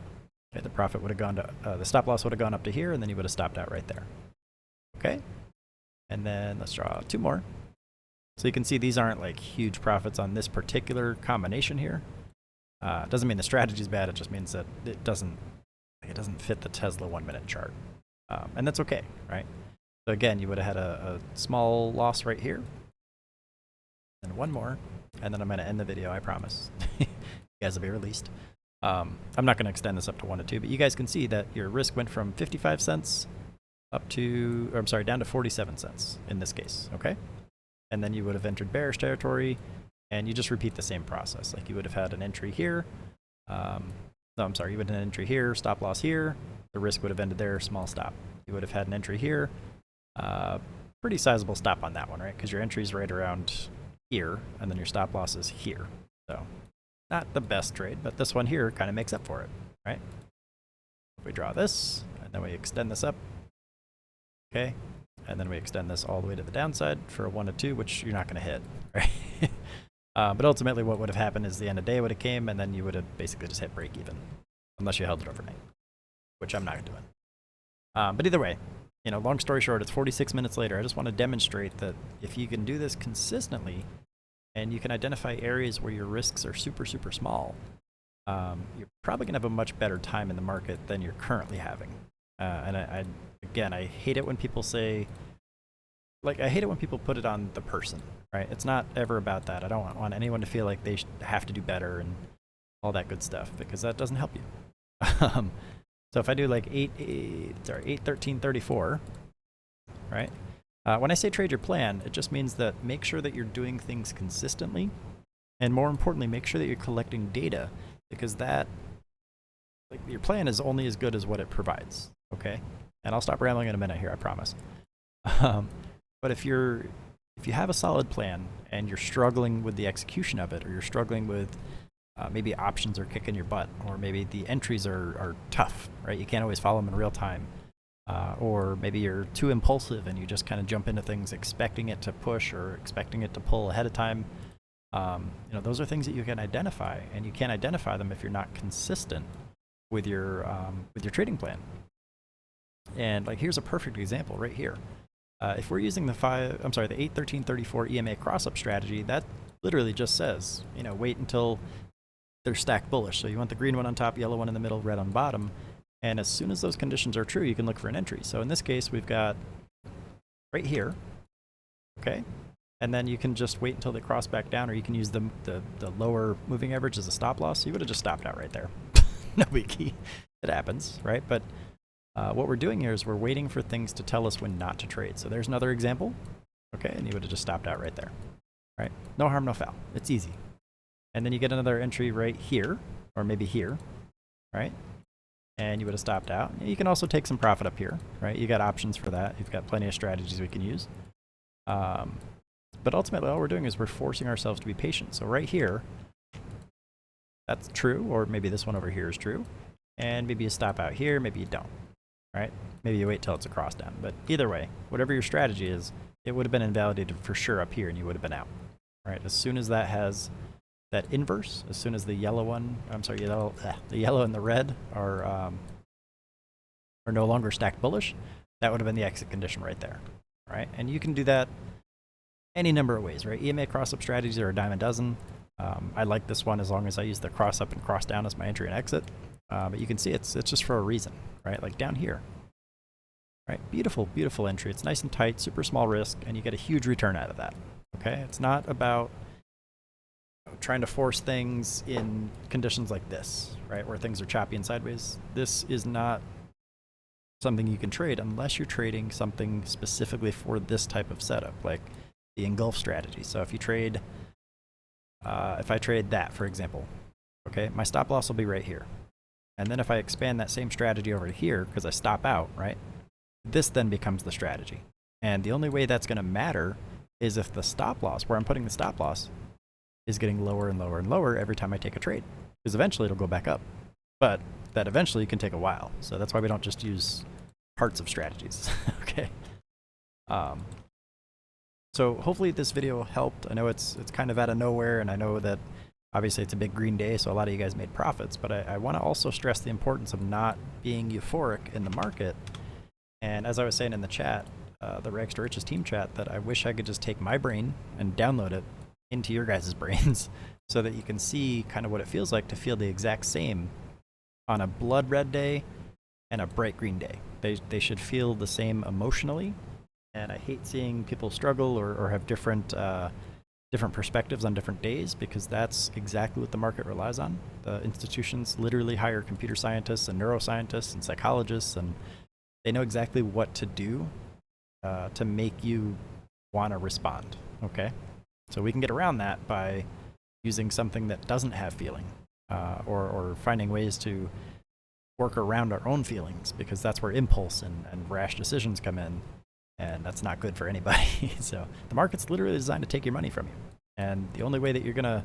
Okay, the profit would have gone to, the stop loss would have gone up to here, and then you would have stopped out right there. Okay, and then let's draw 2 more. So you can see these aren't like huge profits on this particular combination here. Doesn't mean the strategy is bad. It just means that it doesn't fit the Tesla 1-minute chart, and that's okay, right? So again, you would have had a small loss right here, and 1 more, and then I'm going to end the video. I promise. You guys will be released. I'm not going to extend this up to 1 to 2, but you guys can see that your risk went from 55 cents up to, or I'm sorry, down to 47 cents in this case. Okay, and then you would have entered bearish territory. And you just repeat the same process. Like you would have had an entry here. No, I'm sorry. You would have had an entry here, stop loss here. The risk would have ended there, small stop. You would have had an entry here. Pretty sizable stop on that one, right? Because your entry is right around here, and then your stop loss is here. So not the best trade, but this one here kind of makes up for it, right? If we draw this, and then we extend this up, okay? And then we extend this all the way to the downside for a 1 to 2, which you're not going to hit, right? But ultimately what would have happened is the end of day would have came, and then you would have basically just hit break even, unless you held it overnight, which I'm not doing. But either way, you know, long story short, it's 46 minutes later. I just want to demonstrate that if you can do this consistently, and you can identify areas where your risks are super, super small, you're probably going to have a much better time in the market than you're currently having. And again, I hate it when people say, like, I hate it when people put it on the person, right? It's not ever about that. I don't want anyone to feel like they have to do better and all that good stuff, because that doesn't help you. So if I do like 8:13:34, right? When I say trade your plan, it just means that make sure that you're doing things consistently, and more importantly, make sure that you're collecting data, because that, like, your plan is only as good as what it provides, okay? And I'll stop rambling in a minute here, I promise. But if you have a solid plan and you're struggling with the execution of it, or you're struggling with maybe options are kicking your butt, or maybe the entries are tough, right? You can't always follow them in real time. Or maybe you're too impulsive and you just kind of jump into things expecting it to push or expecting it to pull ahead of time. You know, those are things that you can identify, and you can't identify them if you're not consistent with your trading plan. And like, here's a perfect example right here. If we're using the 8:13:34 EMA cross-up strategy, that literally just says, you know, wait until they're stacked bullish. So you want the green one on top, yellow one in the middle, red on bottom. And as soon as those conditions are true, you can look for an entry. So in this case, we've got right here, okay? And then you can just wait until they cross back down, or you can use the lower moving average as a stop loss. You would have just stopped out right there. No biggie. It happens, right? But what we're doing here is we're waiting for things to tell us when not to trade. So there's another example, okay? And you would have just stopped out right there, right? No harm, no foul. It's easy. And then you get another entry right here, or maybe here, right? And you would have stopped out. You can also take some profit up here, right? You got options for that. You've got plenty of strategies we can use. But ultimately, all we're doing is we're forcing ourselves to be patient. So right here, that's true, or maybe this one over here is true. And maybe you stop out here, maybe you don't, right? Maybe you wait till it's a cross down. But either way, whatever your strategy is, it would have been invalidated for sure up here, and you would have been out, right? As soon as that has that inverse, as soon as the yellow one, the yellow and the red are no longer stacked bullish, that would have been the exit condition right there, right? And you can do that any number of ways, right? EMA cross-up strategies are a dime a dozen. I like this one as long as I use the cross-up and cross-down as my entry and exit. But you can see it's just for a reason, right? Like down here, right? Beautiful, beautiful entry. It's nice and tight, super small risk, and you get a huge return out of that, okay? It's not about trying to force things in conditions like this, right, where things are choppy and sideways. This is not something you can trade unless you're trading something specifically for this type of setup, like the engulf strategy. So if you trade, if I trade that, for example, okay, my stop loss will be right here. And then if I expand that same strategy over to here, because I stop out, right, this then becomes the strategy. And the only way that's going to matter is if the stop loss, where I'm putting the stop loss, is getting lower and lower and lower every time I take a trade, because eventually it'll go back up. But that eventually can take a while. So that's why we don't just use parts of strategies. Okay. So hopefully this video helped. I know it's kind of out of nowhere, and I know that Obviously, it's a big green day, so a lot of you guys made profits, but I want to also stress the importance of not being euphoric in the market. And as I was saying in the chat, the Rags to Riches team chat, that I wish I could just take my brain and download it into your guys' brains so that you can see kind of what it feels like to feel the exact same on a blood red day and a bright green day. They should feel the same emotionally, and I hate seeing people struggle or have different perspectives on different days, because that's exactly what the market relies on. The institutions literally hire computer scientists and neuroscientists and psychologists, and they know exactly what to do to make you want to respond, okay? So we can get around that by using something that doesn't have feeling, or finding ways to work around our own feelings, because that's where impulse and rash decisions come in. And that's not good for anybody. So the market's literally designed to take your money from you. And the only way that you're going to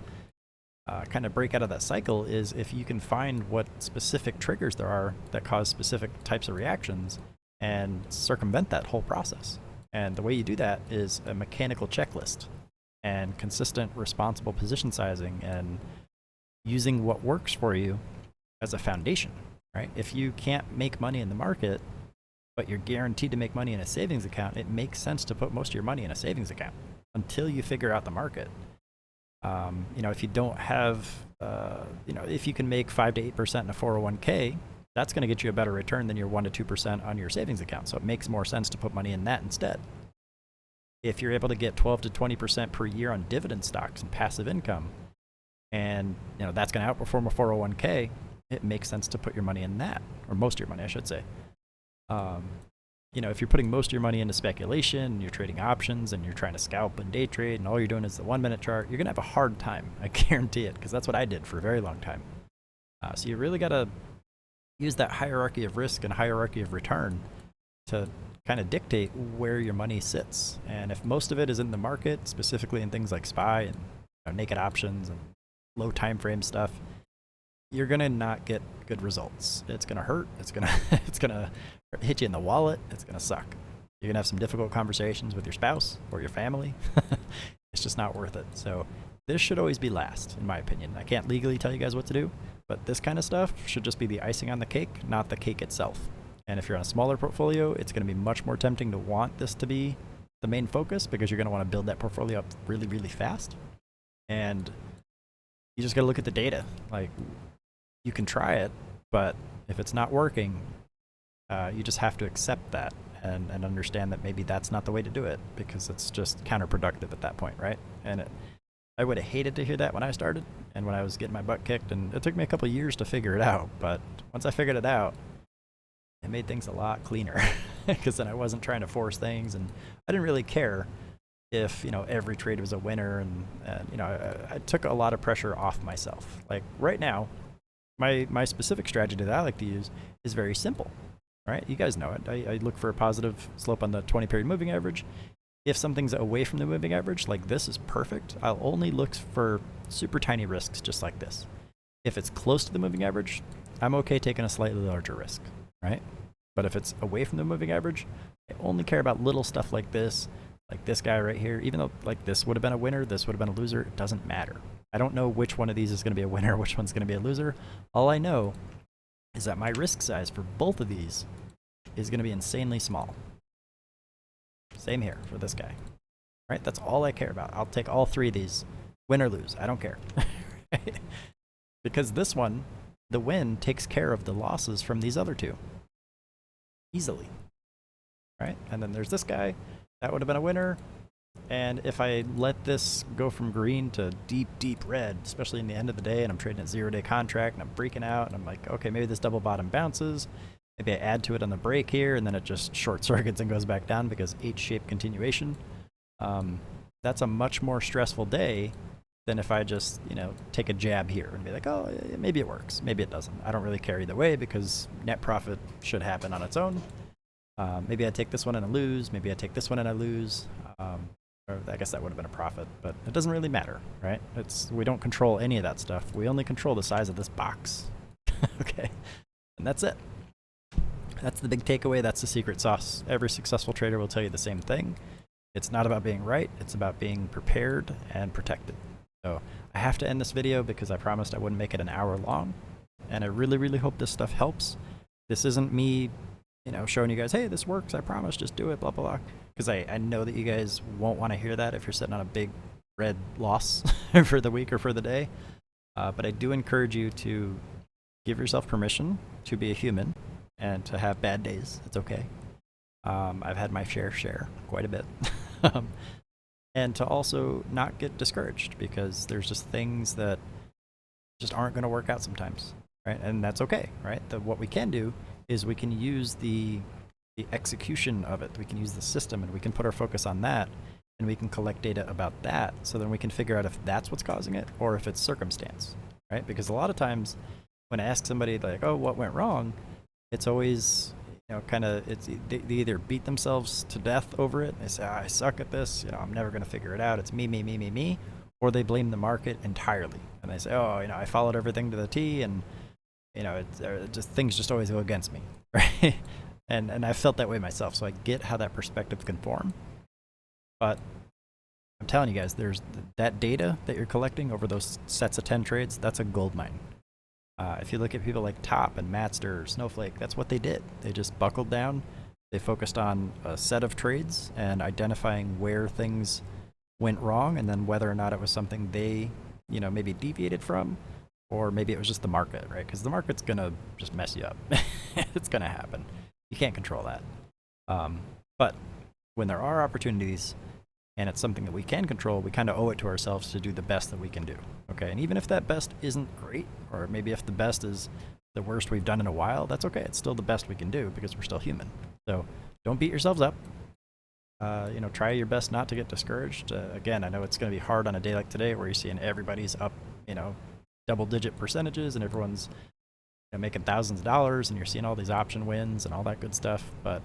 kind of break out of that cycle is if you can find what specific triggers there are that cause specific types of reactions and circumvent that whole process. And the way you do that is a mechanical checklist and consistent, responsible position sizing and using what works for you as a foundation, right? If you can't make money in the market, but you're guaranteed to make money in a savings account, it makes sense to put most of your money in a savings account until you figure out the market. If you don't have, if you can make 5 to 8% in a 401k, that's going to get you a better return than your 1 to 2% on your savings account. So it makes more sense to put money in that instead. If you're able to get 12 to 20% per year on dividend stocks and passive income, and that's going to outperform a 401k, it makes sense to put your money in that, or most of your money, I should say. If you're putting most of your money into speculation, and you're trading options, and you're trying to scalp and day trade, and all you're doing is the 1 minute chart, you're going to have a hard time. I guarantee it, because that's what I did for a very long time. So you really got to use that hierarchy of risk and hierarchy of return to kind of dictate where your money sits. And if most of it is in the market, specifically in things like SPY and naked options and low time frame stuff, you're gonna not get good results. It's gonna hurt. It's gonna hit you in the wallet. It's gonna suck. You're gonna have some difficult conversations with your spouse or your family. It's just not worth it. So this should always be last, in my opinion. I can't legally tell you guys what to do, but this kind of stuff should just be the icing on the cake, not the cake itself. And if you're on a smaller portfolio, it's gonna be much more tempting to want this to be the main focus, because you're gonna want to build that portfolio up really, really fast. And you just gotta look at the data. Like, you can try it, but if it's not working, you just have to accept that and understand that maybe that's not the way to do it, because it's just counterproductive at that point, right? And I would have hated to hear that when I started and when I was getting my butt kicked, and it took me a couple of years to figure it out. But once I figured it out, it made things a lot cleaner, because then I wasn't trying to force things, and I didn't really care if every trade was a winner, and I took a lot of pressure off myself. Like right now, my specific strategy that I like to use is very simple, right? You guys know it. I look for a positive slope on the 20-period moving average. If something's away from the moving average, like this is perfect, I'll only look for super tiny risks just like this. If it's close to the moving average, I'm okay taking a slightly larger risk, right? But if it's away from the moving average, I only care about little stuff like this guy right here. Even though like this would have been a winner, this would have been a loser, it doesn't matter. I don't know which one of these is going to be a winner, which one's going to be a loser. All I know is that my risk size for both of these is going to be insanely small. Same here for this guy, right? That's all I care about. I'll take all three of these, win or lose. I don't care. Because this one, the win takes care of the losses from these other two easily, right? And then there's this guy. That would have been a winner. And if I let this go from green to deep, deep red, especially in the end of the day, and I'm trading a 0-day contract and I'm freaking out and I'm like, okay, maybe this double bottom bounces. Maybe I add to it on the break here and then it just short circuits and goes back down because H-shaped continuation. That's a much more stressful day than if I just, take a jab here and be like, oh, maybe it works. Maybe it doesn't. I don't really care either way because net profit should happen on its own. Maybe I take this one and I lose. Maybe I take this one and I lose. Or I guess that would have been a profit, but it doesn't really matter, right? We don't control any of that stuff. We only control the size of this box. Okay, and that's it. That's the big takeaway. That's the secret sauce. Every successful trader will tell you the same thing. It's not about being right. It's about being prepared and protected. So I have to end this video because I promised I wouldn't make it an hour long, and I really, really hope this stuff helps. This isn't me, showing you guys, hey, this works, I promise, just do it, blah, blah, blah. Because I know that you guys won't want to hear that if you're sitting on a big red loss for the week or for the day. But I do encourage you to give yourself permission to be a human and to have bad days. It's okay. I've had my share quite a bit. And to also not get discouraged, because there's just things that just aren't going to work out sometimes, right? And that's okay, right? What we can do is we can use the execution of it. We can use the system, and we can put our focus on that, and we can collect data about that, so then we can figure out if that's what's causing it or if it's circumstance, right? Because a lot of times when I ask somebody like, oh, what went wrong, it's always, they either beat themselves to death over it. They say, oh, I suck at this. I'm never going to figure it out. It's me. Or they blame the market entirely. And they say, oh, I followed everything to the T, and, things just always go against me, right? And I've felt that way myself. So I get how that perspective can form. But I'm telling you guys, there's that data that you're collecting over those sets of 10 trades, that's a gold mine. If you look at people like Top and Matster or Snowflake, that's what they did. They just buckled down. They focused on a set of trades and identifying where things went wrong, and then whether or not it was something they, maybe deviated from, or maybe it was just the market, right? Because the market's going to just mess you up. It's going to happen. You can't control that. But when there are opportunities and it's something that we can control, we kind of owe it to ourselves to do the best that we can do. Okay, and even if that best isn't great, or maybe if the best is the worst we've done in a while, that's okay. It's still the best we can do because we're still human. So don't beat yourselves up. Try your best not to get discouraged. Again, I know it's going to be hard on a day like today where you're seeing everybody's up, double-digit percentages, and everyone's making thousands of dollars, and you're seeing all these option wins and all that good stuff. But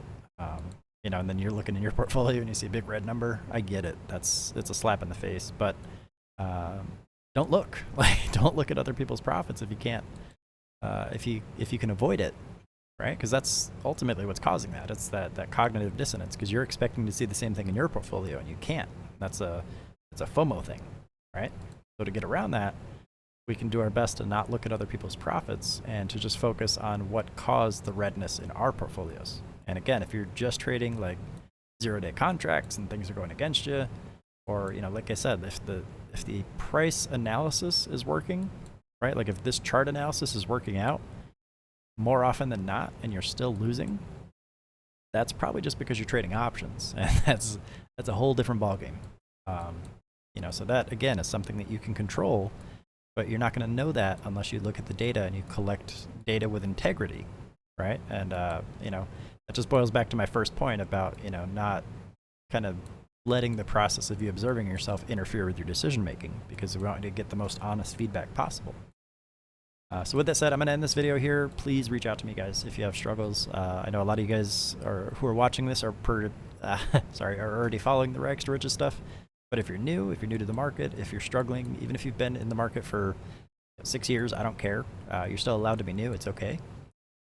and then you're looking in your portfolio and you see a big red number. I get it. It's a slap in the face. But don't look. Don't look at other people's profits if you can't. If you can avoid it, right? Because that's ultimately what's causing that. It's that cognitive dissonance, because you're expecting to see the same thing in your portfolio and you can't. It's a FOMO thing, right? So to get around that, we can do our best to not look at other people's profits and to just focus on what caused the redness in our portfolios. And again, if you're just trading like 0-day contracts and things are going against you, or like I said, if the price analysis is working, right? Like if this chart analysis is working out more often than not, and you're still losing, that's probably just because you're trading options, and that's a whole different ballgame. So that again is something that you can control, but you're not going to know that unless you look at the data and you collect data with integrity, right? And that just boils back to my first point about not kind of letting the process of you observing yourself interfere with your decision making, because we want you to get the most honest feedback possible. So with that said, I'm going to end this video here. Please reach out to me, guys, if you have struggles. I know a lot of you guys who are watching this are already following the Rags to Riches stuff. But if you're new to the market, if you're struggling, even if you've been in the market for 6 years, I don't care. You're still allowed to be new. It's okay.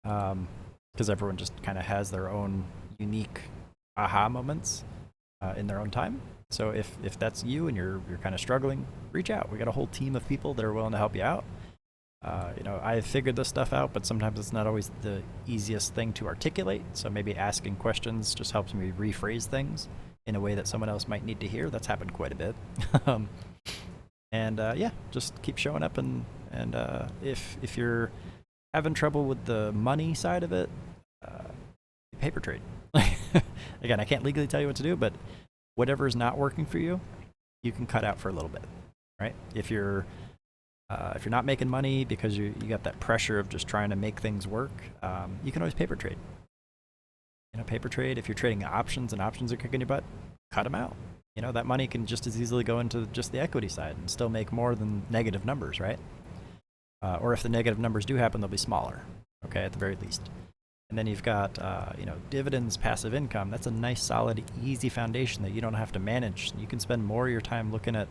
Because everyone just kind of has their own unique aha moments in their own time. So if that's you and you're kind of struggling, reach out. We got a whole team of people that are willing to help you out. I figured this stuff out, but sometimes it's not always the easiest thing to articulate. So maybe asking questions just helps me rephrase things in a way that someone else might need to hear. That's happened quite a bit. Just keep showing up, and if you're having trouble with the money side of it, paper trade. Again, I can't legally tell you what to do, but whatever is not working for you, you can cut out for a little bit, right? If you're not making money because you got that pressure of just trying to make things work, you can always paper trade. Paper trade, if you're trading options and options are kicking your butt, cut them out. That money can just as easily go into just the equity side and still make more than negative numbers, right? Or if the negative numbers do happen, they'll be smaller, okay, at the very least. And then you've got, dividends, passive income. That's a nice, solid, easy foundation that you don't have to manage. You can spend more of your time looking at,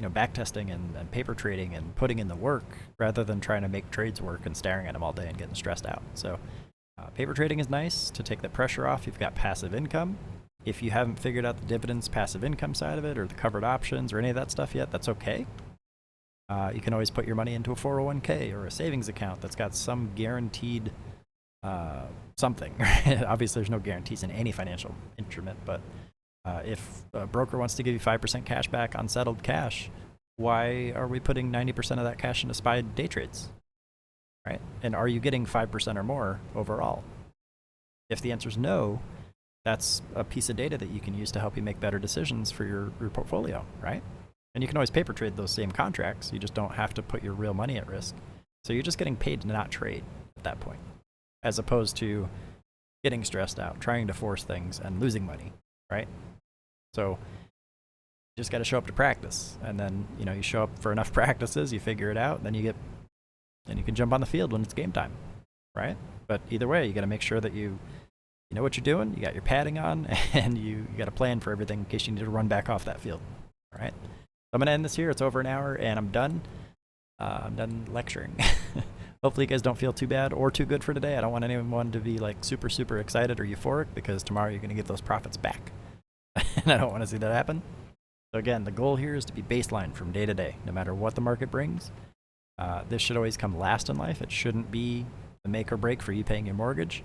backtesting and paper trading and putting in the work rather than trying to make trades work and staring at them all day and getting stressed out. So paper trading is nice to take the pressure off. You've got passive income. If you haven't figured out the dividends passive income side of it or the covered options or any of that stuff yet, that's okay. You can always put your money into a 401k or a savings account that's got some guaranteed something. Obviously, there's no guarantees in any financial instrument, but if a broker wants to give you 5% cash back on settled cash, why are we putting 90% of that cash into SPY day trades? Right? And are you getting 5% or more overall? If the answer is no, that's a piece of data that you can use to help you make better decisions for your portfolio, right? And you can always paper trade those same contracts. You just don't have to put your real money at risk. So you're just getting paid to not trade at that point, as opposed to getting stressed out, trying to force things and losing money, right? So you just got to show up to practice. And then, you show up for enough practices, you figure it out, then you can jump on the field when it's game time, right? But either way, you got to make sure that you know what you're doing, you got your padding on, and you got a plan for everything in case you need to run back off that field, all right? So I'm going to end this here. It's over an hour, and I'm done. I'm done lecturing. Hopefully you guys don't feel too bad or too good for today. I don't want anyone to be like super, super excited or euphoric, because tomorrow you're going to get those profits back. And I don't want to see that happen. So again, the goal here is to be baseline from day to day, no matter what the market brings. This should always come last in life. It shouldn't be the make or break for you paying your mortgage.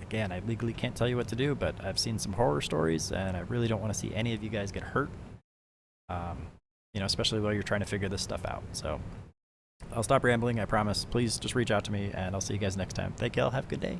Again, I legally can't tell you what to do, but I've seen some horror stories, and I really don't want to see any of you guys get hurt, especially while you're trying to figure this stuff out. So I'll stop rambling, I promise. Please just reach out to me, and I'll see you guys next time. Thank you all. Have a good day.